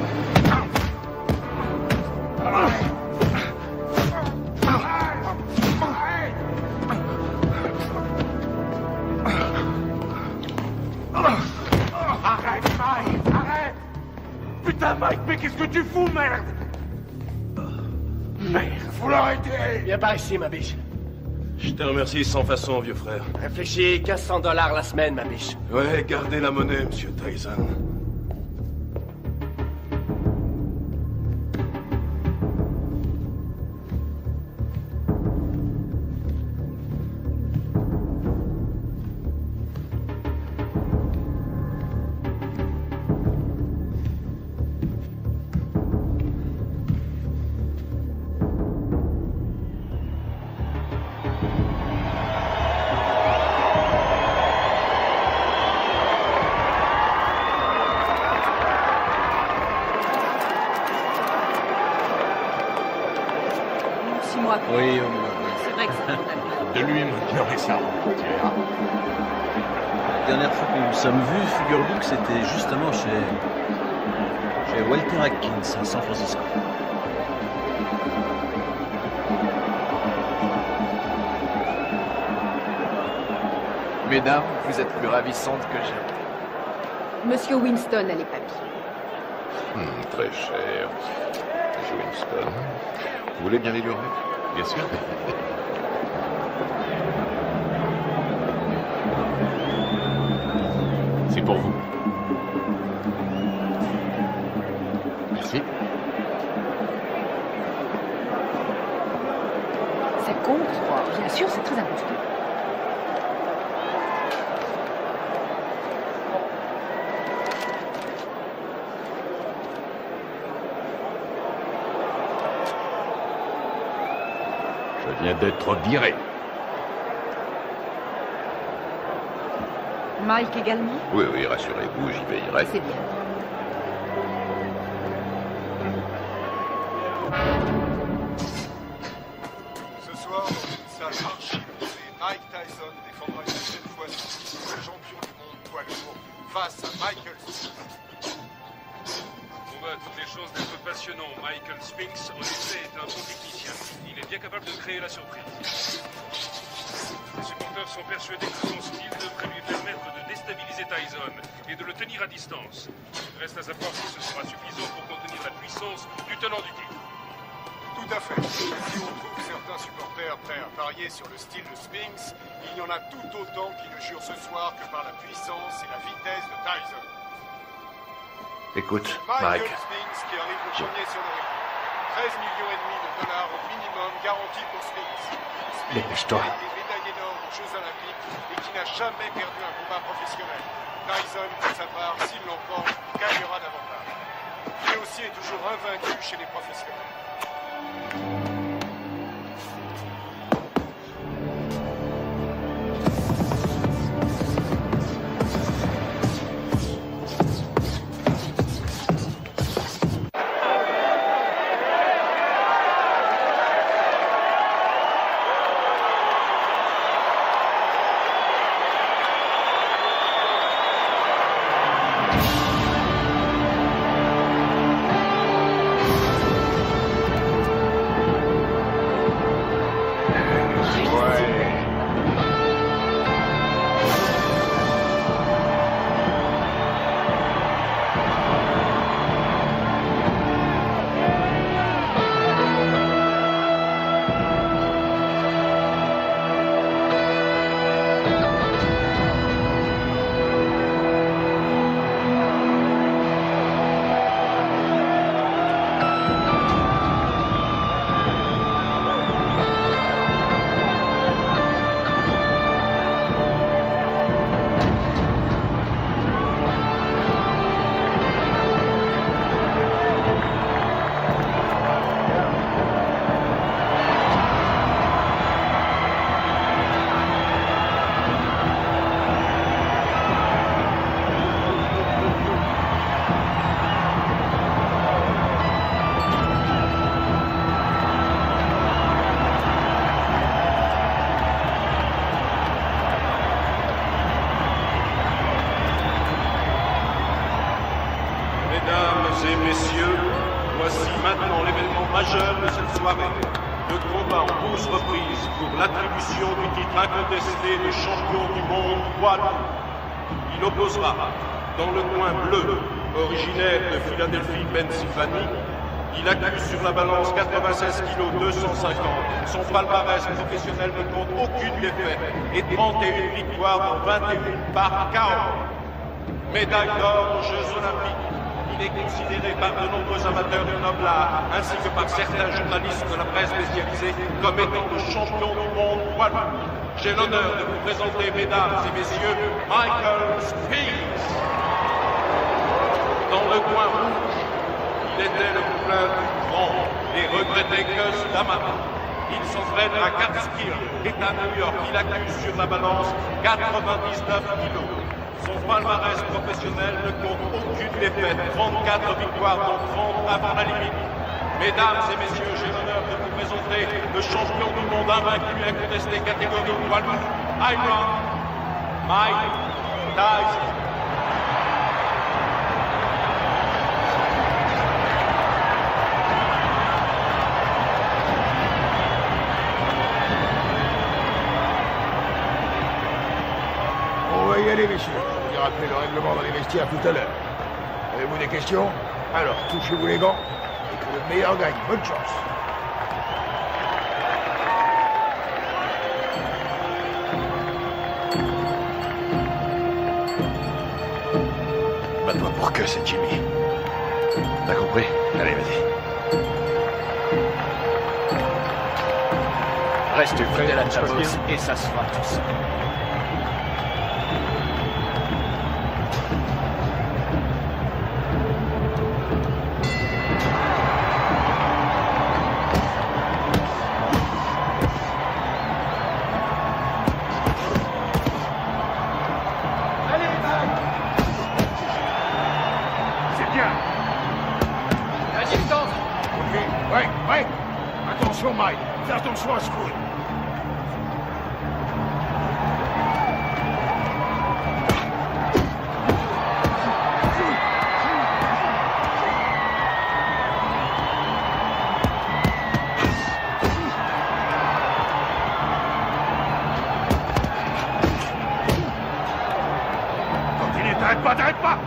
Arrête, Mike, arrête. Putain, Mike, mais qu'est-ce que tu fous, merde? Merde, faut l'arrêter. Viens par ici, ma biche. Je te remercie sans façon, vieux frère. Réfléchis, 1500 $ la semaine, ma biche. Ouais, gardez la monnaie, monsieur Tyson. Oui, c'est vrai que c'est De lui maintenant, et ça. La dernière fois que nous nous sommes vus, figure-vous que c'était justement chez Walter Atkins à San Francisco. Mesdames, vous êtes plus ravissantes que jamais. Monsieur Winston a les papiers. Très cher. Monsieur Winston. Vous voulez bien les lui remettre? Bien sûr. C'est pour vous. Merci. Ça compte? Bien sûr, c'est très important. Je viens d'être viré. Mike également? Oui, oui, rassurez-vous, j'y veillerai. C'est bien. Ce soir, dans une salle archi-bondée, Mike Tyson défendra une nouvelle fois son titre de champion du monde poids lourd face à Michael Spinks. On voit à toutes les chances d'être passionnant. Michael Spinks, en effet, est un bon technicien. Il est bien capable de créer la surprise. Les supporters sont persuadés que son style devrait lui permettre de déstabiliser Tyson et de le tenir à distance. Reste à savoir si ce sera suffisant pour contenir la puissance du tenant du titre. Tout à fait. Si on trouve certains supporters prêts à parier sur le style de Spinks, il y en a tout autant qui ne jurent ce soir que par la puissance et la vitesse de Tyson. Écoute, Michael Mike. Spinks qui arrive le premier sur le ring. 13,5 millions de dollars au minimum garantis pour Spinks. Dépêche-toi. Spinks a été médaillé d'or aux Jeux Olympiques et qui n'a jamais perdu un combat professionnel. Tyson, pour sa part, s'il l'emporte, gagnera davantage. Lui aussi est toujours invaincu chez les professionnels. Mesdames et messieurs, voici maintenant l'événement majeur de cette soirée. Le combat en 12 reprises pour l'attribution du titre incontesté de champion du monde poids lourd. Il opposera, dans le coin bleu, originaire de Philadelphie, Pennsylvanie, il accuse sur la balance 96 kg 250. Son palmarès professionnel ne compte aucune défaite et 31 victoires dans 21 par KO. Médaille d'or aux Jeux Olympiques. Il est considéré par de nombreux amateurs du noble art, ainsi que par certains journalistes de la presse spécialisée, comme étant le champion du monde poids lourd. J'ai l'honneur de vous présenter, mesdames et messieurs, Michael Spinks. Dans le coin rouge, il était le poulain du grand et regretté Cus d'Amata. Il s'entraîne à Catskill, État New York. Il accuse sur la balance 99 kilos. Son palmarès professionnel ne compte aucune défaite, 34 victoires dont 30 avant la limite. Mesdames et messieurs, j'ai l'honneur de vous présenter le champion du monde invaincu incontesté catégorie poids lourd, Iron Mike Tyson. On va y aller, messieurs. Je vous ai rappelé le règlement dans les vestiaires tout à l'heure. Avez-vous des questions? Alors, touchez-vous les gants et que le meilleur gagne. Bonne chance. Bats-toi pour que c'est Jimmy. T'as compris? Allez, vas-y. Reste fidèle à ta boxe et ça se fera tout seul. Attention, Mike. Fais attention à ce coup. Continue, t'arrêtes pas, t'arrêtes pas!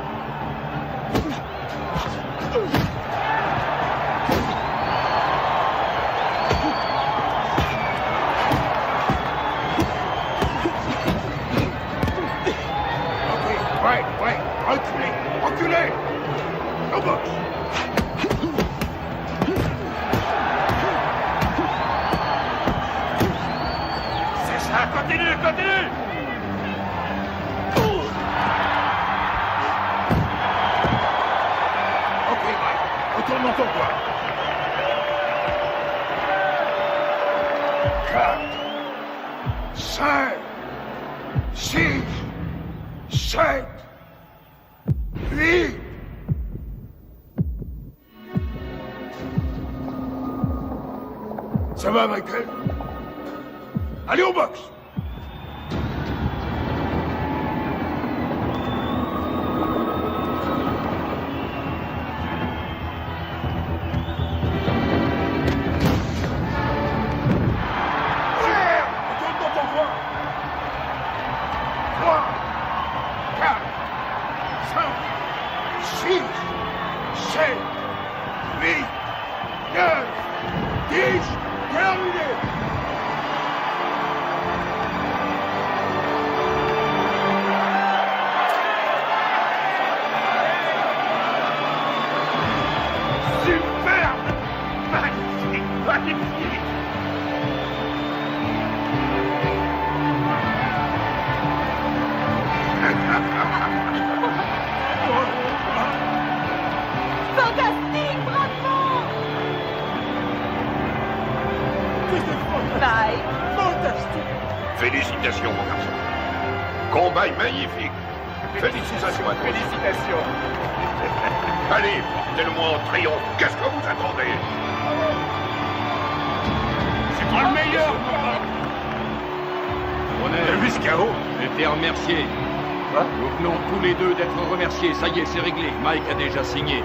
Ouais, reculez, reculez. Au box. C'est ça, continue, continue! Ok, Mike, retourne dans ton coin. 4, 5, 6, 7, 8. Ça va, Michael? Allez au box! Retourne dans ton coin! 3, 4, 5, 6, 7, 8, 9, 10, terminé! Superbe! Magnifique! Magnifique! Fantastique, bravo! Bye. Fantastique. Félicitations, mon garçon. Combat magnifique. Félicitations à tous. Félicitations. Allez, portez-le-moi en triomphe. Qu'est-ce que vous attendez? C'est toi le meilleur! On est vu ce chaos. J'étais remercié. Nous venons tous les deux d'être remerciés. Ça y est, c'est réglé. Mike a déjà signé.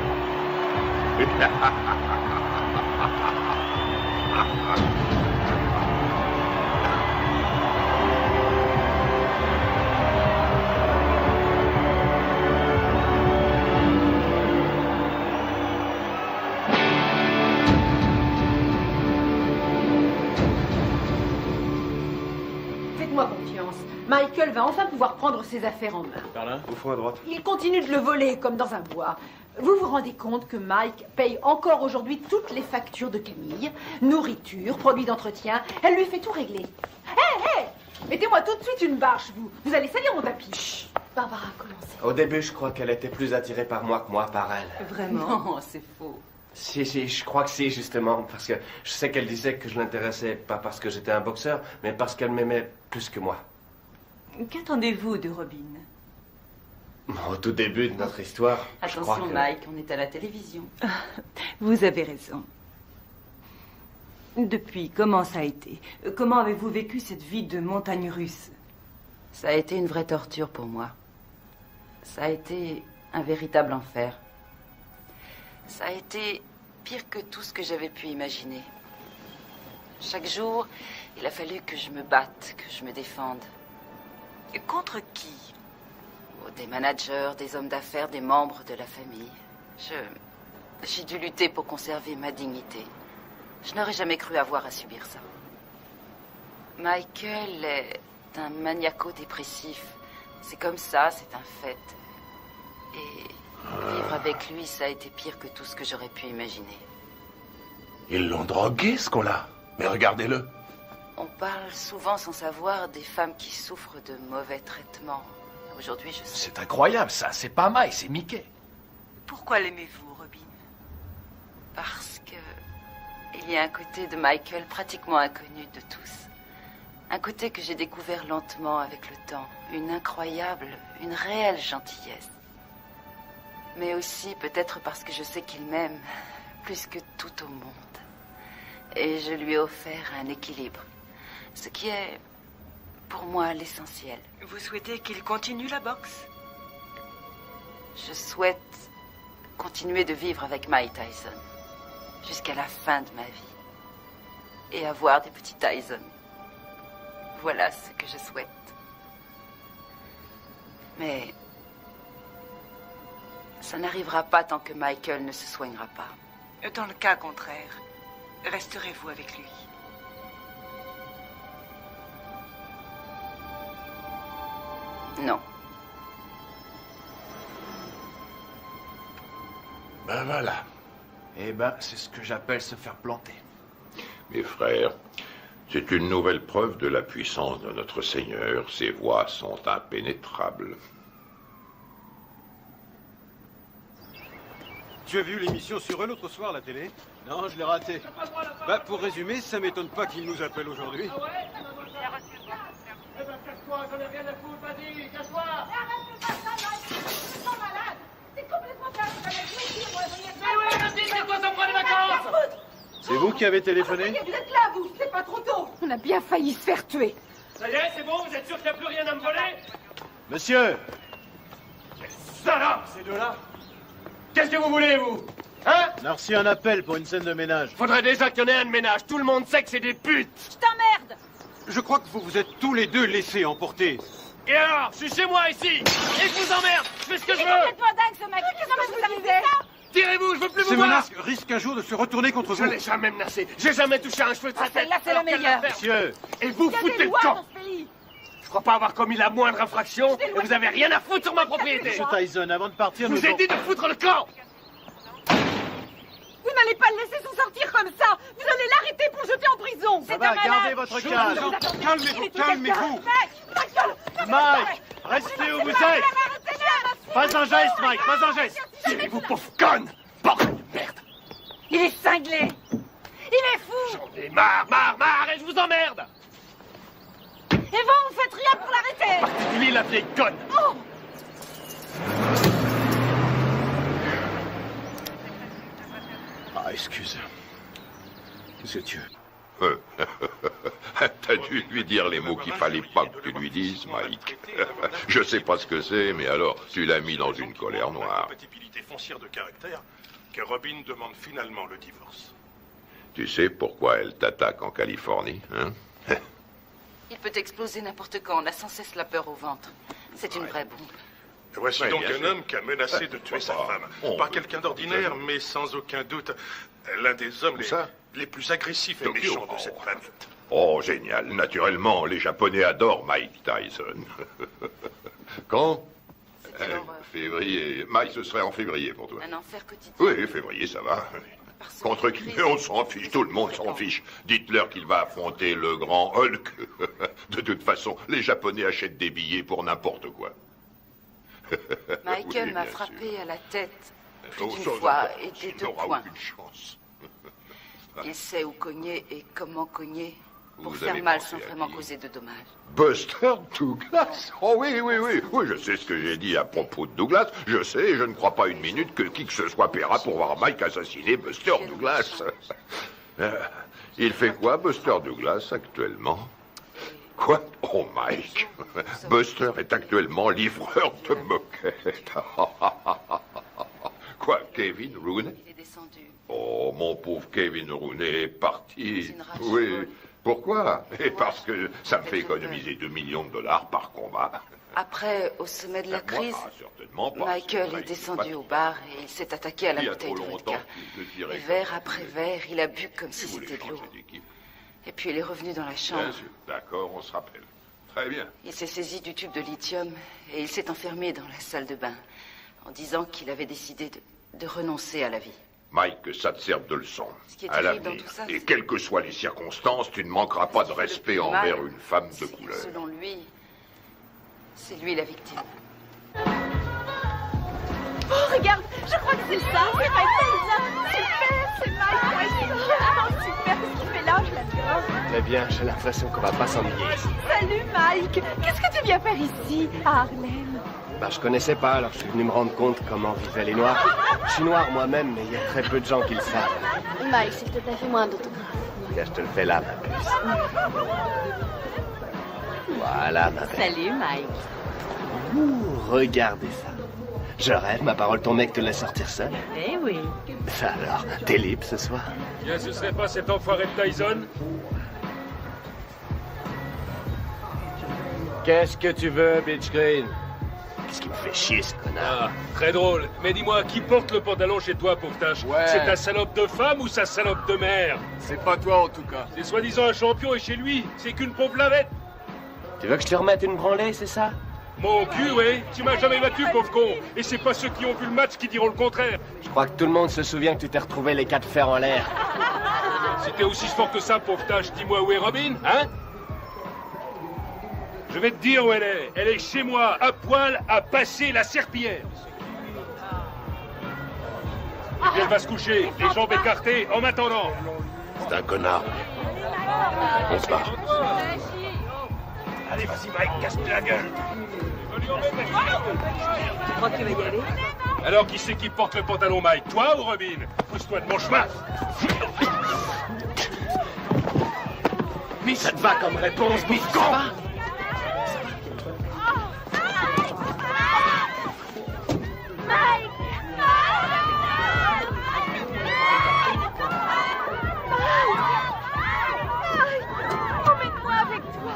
Faites-moi confiance. Michael va enfin pouvoir prendre ses affaires en main. Par là, au fond à droite. Il continue de le voler comme dans un bois. Vous vous rendez compte que Mike paye encore aujourd'hui toutes les factures de Camille, nourriture, produits d'entretien. Elle lui fait tout régler. Hé, mettez-moi tout de suite une bâche, vous. Vous allez salir mon tapis. Chut. Barbara, commencez. Au début, je crois qu'elle était plus attirée par moi que moi par elle. Vraiment? Non, c'est faux. Si, je crois que si, justement, parce que je sais qu'elle disait que je l'intéressais pas parce que j'étais un boxeur, mais parce qu'elle m'aimait plus que moi. Qu'attendez-vous de Robin? Au tout début de notre histoire, je crois Attention, que... Mike, on est à la télévision. Vous avez raison. Depuis, comment ça a été? Comment avez-vous vécu cette vie de montagne russe? Ça a été une vraie torture pour moi. Ça a été un véritable enfer. Ça a été pire que tout ce que j'avais pu imaginer. Chaque jour, il a fallu que je me batte, que je me défende. Et contre qui? Oh, des managers, des hommes d'affaires, des membres de la famille. J'ai dû lutter pour conserver ma dignité. Je n'aurais jamais cru avoir à subir ça. Michael est un maniaco-dépressif. C'est comme ça, c'est un fait. Et vivre avec lui, ça a été pire que tout ce que j'aurais pu imaginer. Ils l'ont drogué, ce con-là. Mais regardez-le. On parle souvent sans savoir des femmes qui souffrent de mauvais traitements. Aujourd'hui, je sais. C'est incroyable, ça. C'est pas Mike, c'est Mickey. Pourquoi l'aimez-vous, Robin? Parce que il y a un côté de Michael pratiquement inconnu de tous. Un côté que j'ai découvert lentement avec le temps. Une incroyable, une réelle gentillesse. Mais aussi peut-être parce que je sais qu'il m'aime plus que tout au monde. Et je lui ai offert un équilibre. Ce qui est, pour moi, l'essentiel. Vous souhaitez qu'il continue la boxe? Je souhaite continuer de vivre avec Mike Tyson jusqu'à la fin de ma vie. Et avoir des petits Tyson. Voilà ce que je souhaite. Mais ça n'arrivera pas tant que Michael ne se soignera pas. Dans le cas contraire, resterez-vous avec lui? Non. Ben voilà. Eh ben, c'est ce que j'appelle se faire planter. Mes frères, c'est une nouvelle preuve de la puissance de notre Seigneur. Ses voies sont impénétrables. Tu as vu l'émission sur eux l'autre soir à la télé? Non, je l'ai raté. Bah, pour résumer, ça m'étonne pas qu'ils nous appellent aujourd'hui. Ah ouais? Eh ben, casse-toi, j'en ai rien à foutre, vas-y, casse-toi! C'est complètement C'est vous qui avez téléphoné? Vous êtes là, vous! C'est pas trop tôt! On a bien failli se faire tuer. Ça y est, c'est bon, vous êtes sûr qu'il n'y a plus rien à me voler? Monsieur! Salope, ces deux-là! Qu'est-ce que vous voulez, vous? Hein? On a reçu un appel pour une scène de ménage. Faudrait déjà qu'il y en ait un de ménage. Tout le monde sait que c'est des putes! Je t'emmerde! Je crois que vous vous êtes tous les deux laissés emporter. Et alors? Je suis chez moi, ici! Et je vous emmerde! Je fais ce que je C'est veux! complètement dingue, ce mec! Qu'est-ce que vous arrivez ça? Tirez-vous, je veux plus vous Ces voir! menaces risquent un jour de se retourner contre Je vous. l'ai jamais menacé. J'ai jamais touché un cheveu de sa tête. Celle-là, c'est la Alors qu'elle meilleure. va faire. Monsieur! Et vous Il y a foutez des le lois camp! dans ce pays. Je crois pas avoir commis la moindre infraction et vous avez rien à foutre sur ma propriété! Monsieur Tyson, avant de partir, Je vous ai dit de foutre le camp! Vous n'allez pas le laisser s'en sortir comme ça! Vous allez l'arrêter pour le jeter en prison! Ça va, gardez votre calme. Calmez-vous, calmez-vous. Mike, restez où vous êtes. Pas un geste, Mike, pas un geste. Tirez-vous, pauvre conne! Bordel de merde! Il est cinglé! Il est fou! J'en ai marre, et je vous emmerde! Et vous faites rien pour l'arrêter! En particulier la vieille conne! Oh! Ah, excuse. Monsieur Dieu. T'as dû lui dire les mots qu'il fallait pas que tu lui dises, Mike. Je sais pas ce que c'est, mais alors, tu l'as mis dans une colère noire. Compatibilité foncière de caractère que Robin demande finalement le divorce. Tu sais pourquoi elle t'attaque en Californie, hein? Il peut exploser n'importe quand. On a sans cesse la peur au ventre. C'est une vraie bombe. Voici Ouais, donc bien un sûr. homme qui a menacé de tuer sa femme. Pas quelqu'un d'ordinaire, mais sans aucun doute l'un des hommes les plus agressifs et Tokyo. méchants de cette planète. Oh, génial. Naturellement, les Japonais adorent Mike Tyson. Quand février. Mike, ce serait en février pour toi. Un enfer quotidien. Oui, février, ça va. Contre qui? Mais on s'en fiche, tout le monde s'en fiche. Dites-leur qu'il va affronter le grand Hulk. De toute façon, les Japonais achètent des billets pour n'importe quoi. Michael Oui, m'a bien frappé sûr. à la tête plus Oh, d'une sans fois importance, et des il deux n'aura points. aucune chance. Il sait où cogner et comment cogner pour Vous faire avez mal pensé sans à vraiment qui? causer de dommages. Buster Douglas? Oh oui, oui, oui. Oui, je sais ce que j'ai dit à propos de Douglas. Je sais, et je ne crois pas une minute que qui que ce soit paiera pour voir Mike assassiner Buster Douglas. Il fait quoi, Buster Douglas, actuellement? Quoi? Oh, Mike. Buster est actuellement livreur de moquettes. Quoi, Kevin Rooney? Il est descendu. Oh, mon pauvre Kevin Rooney est parti. une rage Oui. folle. Pourquoi? Et parce que ça me fait économiser $2 millions par combat. Après, au sommet de la crise, Certainement pas. Michael C'est est vrai, descendu il au bar et il s'est attaqué à la Il y a bouteille trop de longtemps vodka. qu'il te dirait Et comme verre ça. après verre, il a bu comme si c'était de l'eau. Et puis il est revenu dans la Bien chambre. sûr. D'accord, on se rappelle. Très bien. Il s'est saisi du tube de lithium et il s'est enfermé dans la salle de bain en disant qu'il avait décidé de renoncer à la vie. Mike, que ça te serve de leçon. qui est À terrible l'avenir. dans tout ça, Et c'est- quelles que soient les circonstances, tu ne manqueras pas de respect mal, envers une femme de couleur. Selon lui, c'est lui la victime. Oh, regarde, je crois que c'est ça. C'est Mike Tyson. Super, c'est Mike Tyson. Oh, super, ce qu'il fait là, je l'adore. Très bien, j'ai l'impression qu'on va pas s'ennuyer ici. Salut, Mike. Qu'est-ce que tu viens faire ici, à Harlem? Bah, je connaissais pas, alors je suis venu me rendre compte comment vivaient les Noirs. Je suis noir moi-même, mais il y a très peu de gens qui le savent. Mike, s'il te plaît, fais-moi un autographe. Tiens, je te le fais là, ma puce. Voilà, ma belle. Salut, Mike. Ouh, regardez ça. Je rêve, ma parole, ton mec te laisse sortir seul. Eh oui. Ça alors, t'es libre ce soir? Tiens, ce serait pas cet enfoiré de Tyson? Qu'est-ce que tu veux, Bitch Green? Qu'est-ce qui me fait chier, ce connard? Ah, très drôle. Mais dis-moi, qui porte le pantalon chez toi, pauvre tâche? Ouais. C'est ta salope de femme ou sa salope de mère? C'est pas toi, en tout cas. C'est soi-disant un champion et chez lui, c'est qu'une pauvre lavette. Tu veux que je te remette une branlée, c'est ça? Mon cul, oui. Tu m'as jamais battu, pauvre con. Et c'est pas ceux qui ont vu le match qui diront le contraire. Je crois que tout le monde se souvient que tu t'es retrouvé les 4 fers en l'air. C'était aussi fort que ça, pauvre tâche. Dis-moi où est Robin, hein? Je vais te dire où elle est. Elle est chez moi, à poil, à passer la serpillière. Et puis elle va se coucher, les jambes écartées, en m'attendant. C'est un connard. On se barre. Allez, vas-y, Mike, casse-lui la gueule. Tu crois que tu vas y aller? Alors qui c'est qui porte le pantalon, Mike? Toi ou Robin? Pousse-toi de mon chemin. Mais ça te va comme réponse, bouffon? Emmène-moi avec toi.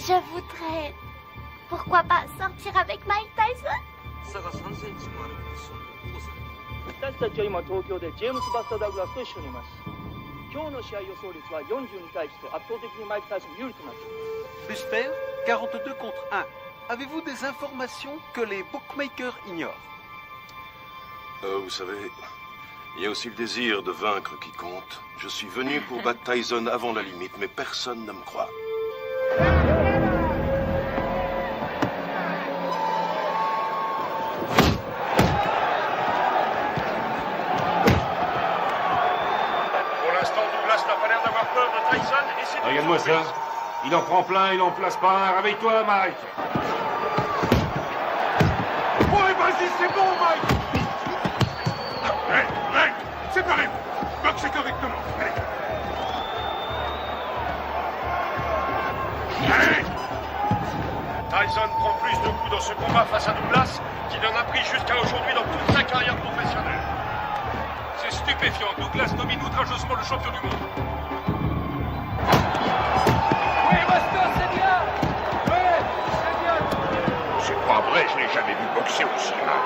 Je voudrais... Pourquoi pas sortir avec Mike Tyson? 差が3センチもあるポジションの王さん。私たちは今東京でジェームス・バスター・ダグラスと一緒にいます。今日の試合予想率は42対1と圧倒的にマイク・タイソン有利となっています。 J'espère 42 contre 1. Avez-vous des informations que les bookmakers ignorent? Vous savez, il y a aussi le désir de vaincre qui compte. Je suis venu pour battre Tyson avant la limite, mais personne ne me croit. Pour l'instant, Douglas n'a pas l'air d'avoir peur de Tyson et c'est... Regarde-moi ça. Il en prend plein, il en place pas un. Réveille-toi, Mike. Ouais, vas-y, c'est bon, Mike. Mike, séparez-vous. Boxez correctement. Allez. Tyson prend plus de coups dans ce combat face à Douglas qu'il en a pris jusqu'à aujourd'hui dans toute sa carrière professionnelle. C'est stupéfiant. Douglas domine outrageusement le champion du monde. Oui, Buster, c'est bien. Oui, c'est bien. C'est pas vrai, je l'ai jamais vu boxer aussi mal.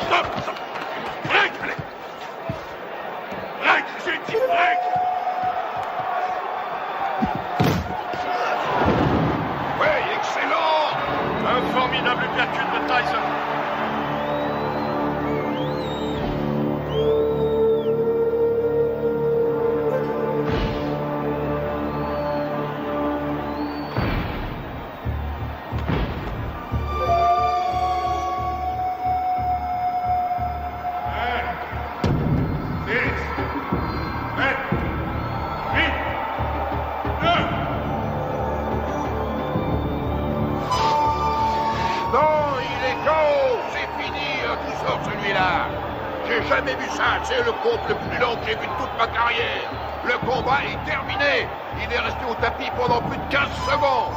Stop, stop. Break, allez. Break, j'ai dit break. Ouais, excellent. Un formidable uppercut de Tyson. Non, il est KO. C'est fini, tout sort celui-là. J'ai jamais vu ça. C'est le combat le plus long que j'ai vu de toute ma carrière. Le combat est terminé. Il est resté au tapis pendant plus de 15 secondes.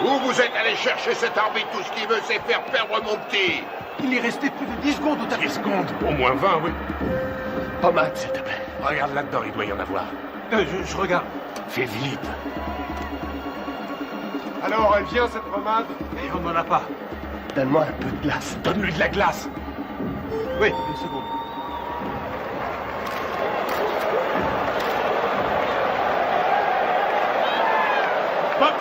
Où vous êtes allé chercher cet arbitre? Tout ce qu'il veut, c'est faire perdre mon petit. Il est resté plus de 10 secondes au tapis. 10 secondes? Au moins 20, oui. Pommade, s'il te plaît. Regarde là-dedans, il doit y en avoir. Je regarde. Fais vite. Alors, elle vient, cette pommade? Et on n'en a pas. Donne-moi un peu de glace. Donne-lui de la glace. Oui, une seconde. Box!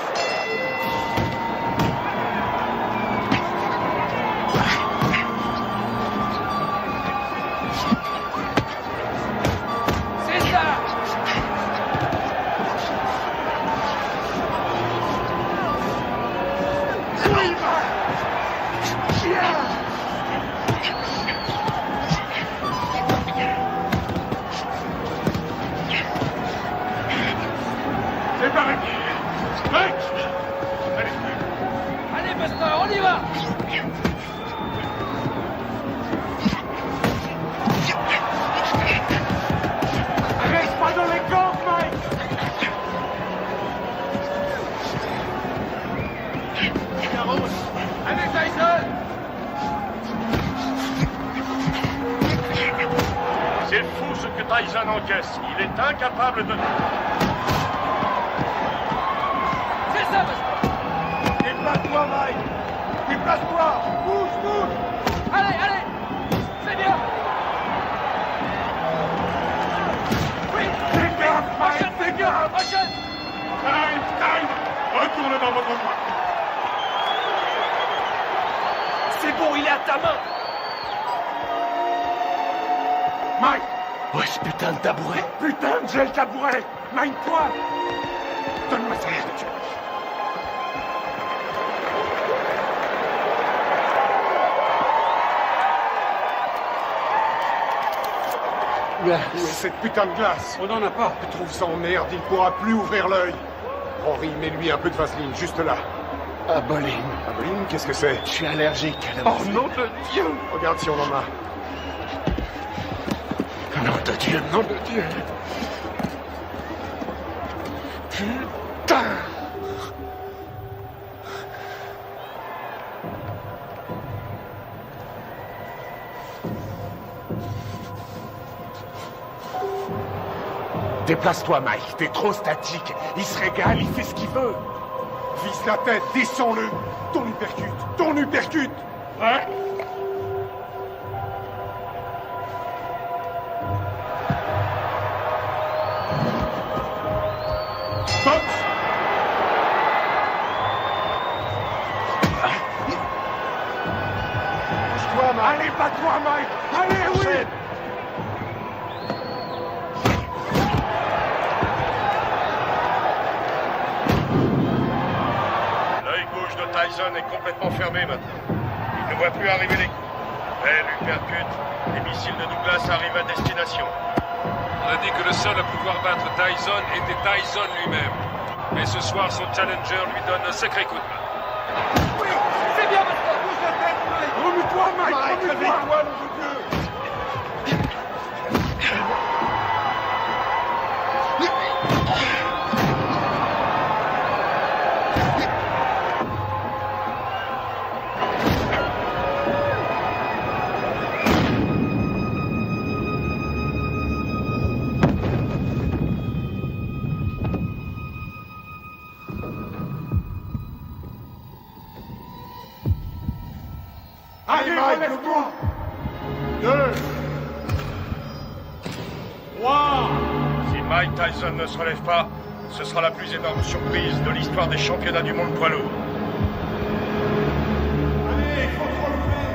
C'est pareil. Allez, Buster, on y va. Reste pas dans les camps, Mike. Allez, Tyson. C'est fou ce que Tyson encaisse. Il est incapable de... C'est ça, Buster. Déplace-toi, Mike. Déplace-toi. Bouge, bouge. Allez, allez. C'est bien. Oui, fais gaffe, Mike. Fais gaffe. Prochaine. Time. Retourne dans votre coin. C'est bon, il est à ta main. Mike. Ouais, ce putain de tabouret. Putain, j'ai le tabouret. Mine-toi. Donne-moi ça. Où est cette putain de glace? On n'en a pas. Je trouve ça en merde, il pourra plus ouvrir l'œil. Henri, mets-lui un peu de vaseline, juste là. Aboline. Aboline, qu'est-ce que c'est? Je suis allergique à la vaseline. Oh nom de Dieu! Regarde si on en a. Nom de Dieu, nom de Dieu. Putain! Déplace-toi, Mike. T'es trop statique. Il se régale, il fait ce qu'il veut. Vise la tête, descends-le. Ton uppercut. Ton uppercut. Ouais. Box. Bouge-toi, Mike. Allez, bats-toi, Mike. Allez, oui. Tyson est complètement fermé maintenant. Il ne voit plus arriver les coups. Belle uppercut. Les missiles de Douglas arrivent à destination. On a dit que le seul à pouvoir battre Tyson était Tyson lui-même. Mais ce soir, son challenger lui donne un sacré coup de main. Oui, c'est bien, maintenant. Bouge la tête, Mike. Remue-toi, Mike. Remue-toi, mon Dieu. Allez, relève-toi. 2, 3. Si Mike Tyson ne se relève pas, ce sera la plus énorme surprise de l'histoire des championnats du monde poids lourd. Allez, il faut te relever.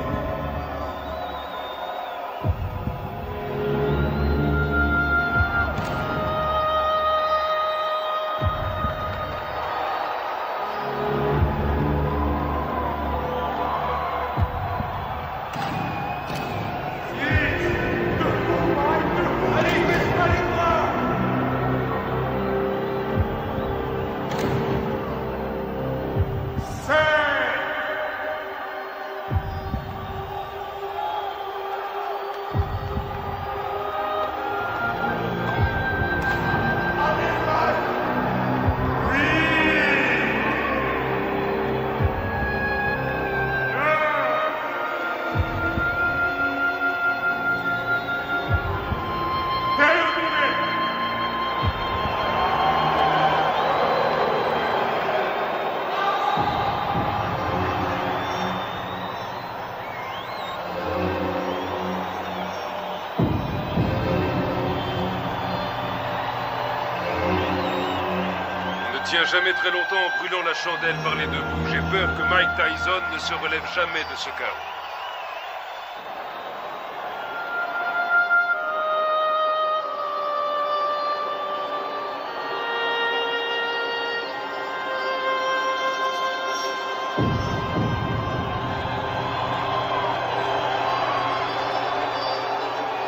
jamais très longtemps en brûlant la chandelle par les deux bouts. J'ai peur que Mike Tyson ne se relève jamais de ce chaos.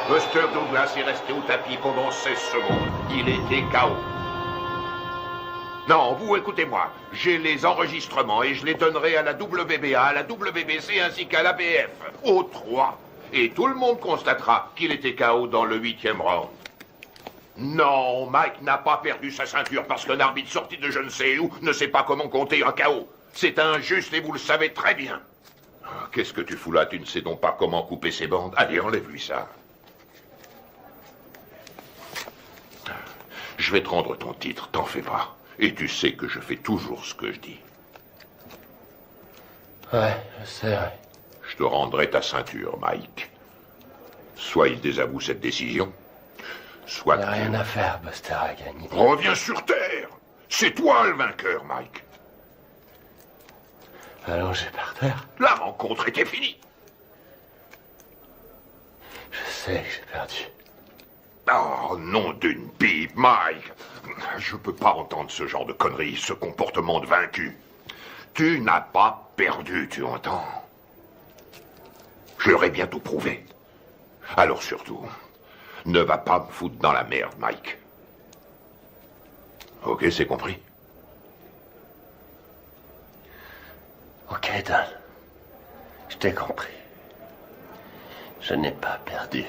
Buster Douglas est resté au tapis pendant 16 secondes. Il était KO. Non, vous écoutez-moi. J'ai les enregistrements et je les donnerai à la WBA, à la WBC ainsi qu'à l'ABF. Aux 3. Et tout le monde constatera qu'il était KO dans le 8e round. Non, Mike n'a pas perdu sa ceinture parce qu'un arbitre sorti de je ne sais où ne sait pas comment compter un KO. C'est injuste et vous le savez très bien. Qu'est-ce que tu fous là? Tu ne sais donc pas comment couper ses bandes? Allez, enlève-lui ça. Je vais te rendre ton titre, t'en fais pas. Et tu sais que je fais toujours ce que je dis. Ouais, je sais, ouais. Je te rendrai ta ceinture, Mike. Soit il désavoue cette décision, soit... Il n'y a rien à faire, Buster a gagné. Reviens sur Terre. C'est toi le vainqueur, Mike. Allongé par terre. La rencontre était finie. Je sais que j'ai perdu. Oh, nom d'une pipe, Mike. Je peux pas entendre ce genre de conneries, ce comportement de vaincu. Tu n'as pas perdu, tu entends? Je leur ai bientôt prouvé. Alors surtout, ne va pas me foutre dans la merde, Mike. Ok, c'est compris? Ok, Don. Je t'ai compris. Je n'ai pas perdu.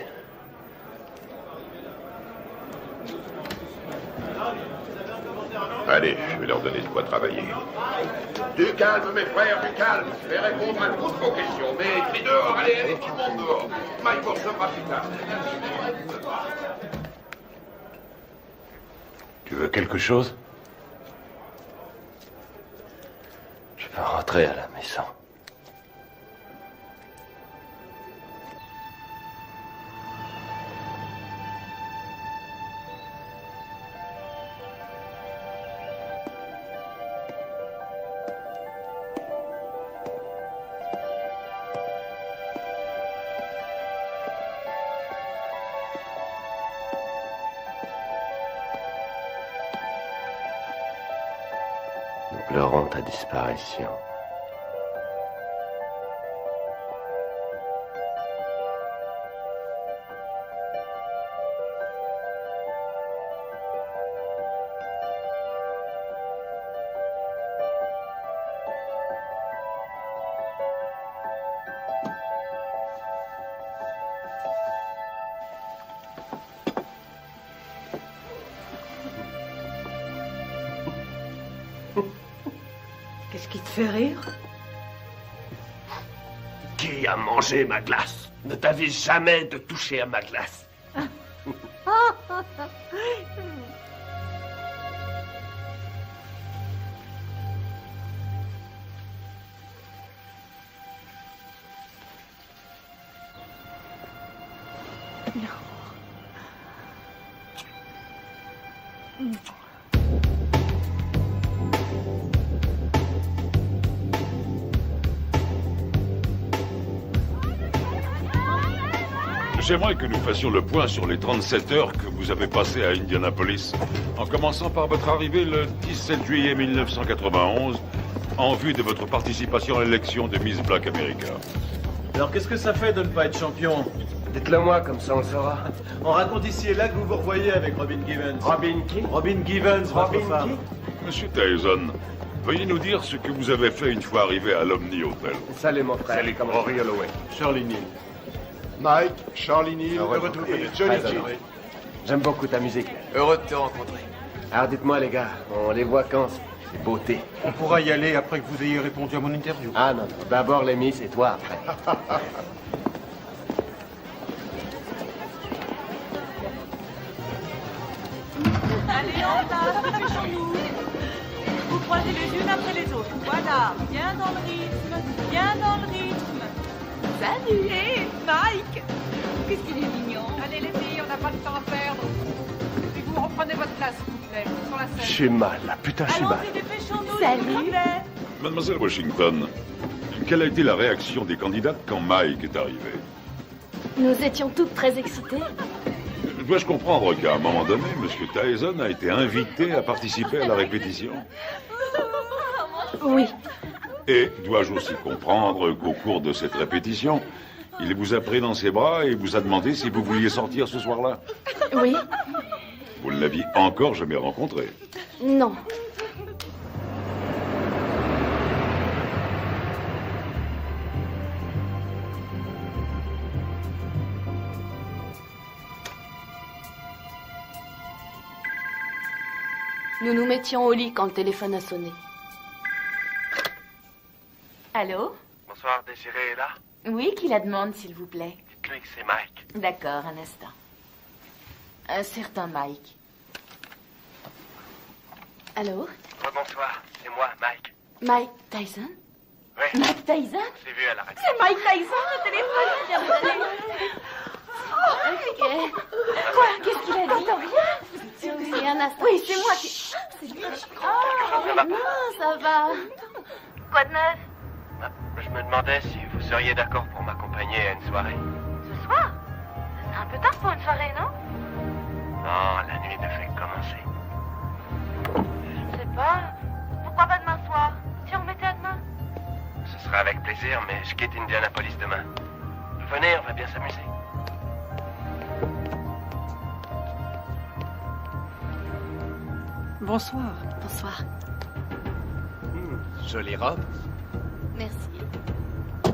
Allez, je vais leur donner de quoi travailler. Du calme, mes frères, du calme. Je vais répondre à toutes vos questions. Mais crie dehors, allez, tout le monde dehors. Mike recevra plus tard. Tu veux quelque chose? Je peux rentrer à la maison. Nous pleurons ta disparition. Qu'est-ce qui te fait rire? Qui a mangé ma glace? Ne t'avise jamais de toucher à ma glace. J'aimerais que nous fassions le point sur les 37 heures que vous avez passées à Indianapolis, en commençant par votre arrivée le 17 juillet 1991, en vue de votre participation à l'élection de Miss Black America. Alors qu'est-ce que ça fait de ne pas être champion? Dites-le moi, comme ça on le saura. On raconte ici et là que vous vous revoyez avec Robin Givens. Robin qui? Robin Givens, votre femme. Monsieur Tyson, veuillez nous dire ce que vous avez fait une fois arrivé à l'Omni Hotel. Salut mon frère. Salut, comment Rory Holloway. Shirley Neal. Mike, Charlie Neal, heureux de vous retrouver. Johnny G. J'aime beaucoup ta musique. Heureux de te rencontrer. Alors dites-moi les gars, on les voit quand ces beautés? On pourra y aller après que vous ayez répondu à mon interview. Ah non, non. D'abord les Miss et toi après. Allez, en place, dépêchons-nous. Vous croisez les unes après les autres. Voilà, bien dans le rythme, bien dans le rythme. Salut, hé, Mike. Qu'est-ce qu'il est mignon. Allez les filles, on n'a pas le temps à perdre. Et puis vous reprenez votre place, s'il vous plaît. J'ai mal, là. Putain, j'ai mal. Salut. Mademoiselle Washington, quelle a été la réaction des candidates quand Mike est arrivé? Nous étions toutes très excitées. Dois-je comprendre qu'à un moment donné, M. Tyson a été invité à participer à la répétition? Oui. Et dois-je aussi comprendre qu'au cours de cette répétition, il vous a pris dans ses bras et vous a demandé si vous vouliez sortir ce soir-là? Oui. Vous ne l'aviez encore jamais rencontré? Non. Nous nous mettions au lit quand le téléphone a sonné. Allô? Bonsoir, Désiré est là? Oui, qui la demande, s'il vous plaît? Dites-lui que c'est Mike. D'accord, un instant. Un certain Mike. Allô? Bonsoir, c'est moi, Mike. Mike Tyson? Oui. Mike Tyson? Je l'ai vu à la radio. C'est Mike Tyson, le téléphone qui vient de sonner. Ok. Quoi? Qu'est-ce qu'il a dit? Rien. Oui, un instant. Oui, c'est moi qui... Oh, non, ça va. Quoi de neuf? Je me demandais si vous seriez d'accord pour m'accompagner à une soirée. Ce soir? C'est un peu tard pour une soirée, non? Non, la nuit ne fait que commencer. Je sais pas. Pourquoi pas demain soir? Si on remettait à demain? Ce sera avec plaisir, mais je quitte Indianapolis demain. Venez, on va bien s'amuser. Bonsoir. Bonsoir. Jolie robe. Merci.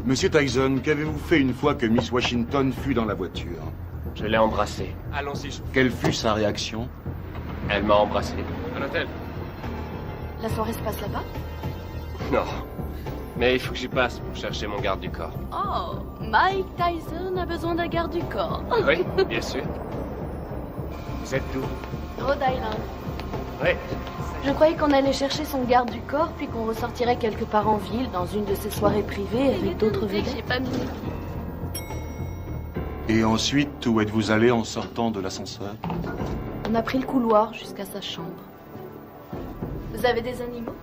Monsieur Tyson, qu'avez-vous fait une fois que Miss Washington fut dans la voiture? Je l'ai embrassée. Allons-y. Quelle fut sa réaction? Elle m'a embrassé. À l'hôtel. La soirée se passe là-bas? Non. Mais il faut que j'y passe pour chercher mon garde du corps. Oh, Mike Tyson a besoin d'un garde du corps. Oui, bien sûr. Vous êtes d'où? Rhode Island. Oui. Je croyais qu'on allait chercher son garde du corps, puis qu'on ressortirait quelque part en ville, dans une de ses soirées privées, avec d'autres vedettes. J'ai pas mis. Et ensuite, où êtes-vous allé en sortant de l'ascenseur? On a pris le couloir jusqu'à sa chambre. Vous avez des animaux?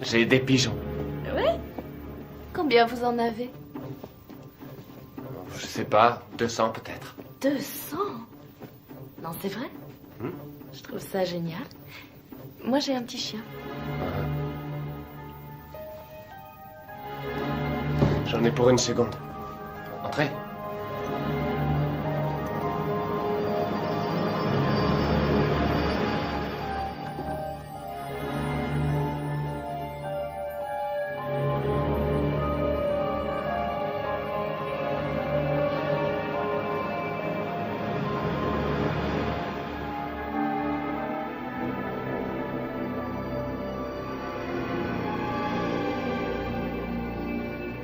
J'ai des pigeons. Oui? Combien vous en avez? Je sais pas, 200 peut-être. 200? Non, c'est vrai? Je trouve ça génial. Moi, j'ai un petit chien. J'en ai pour une seconde. Entrez.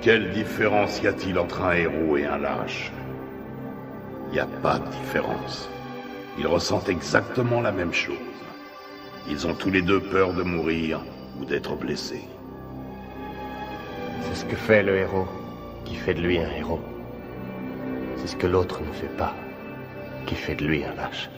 Quelle différence y a-t-il entre un héros et un lâche? Il n'y a pas de différence. Ils ressentent exactement la même chose. Ils ont tous les deux peur de mourir ou d'être blessés. C'est ce que fait le héros qui fait de lui un héros. C'est ce que l'autre ne fait pas qui fait de lui un lâche.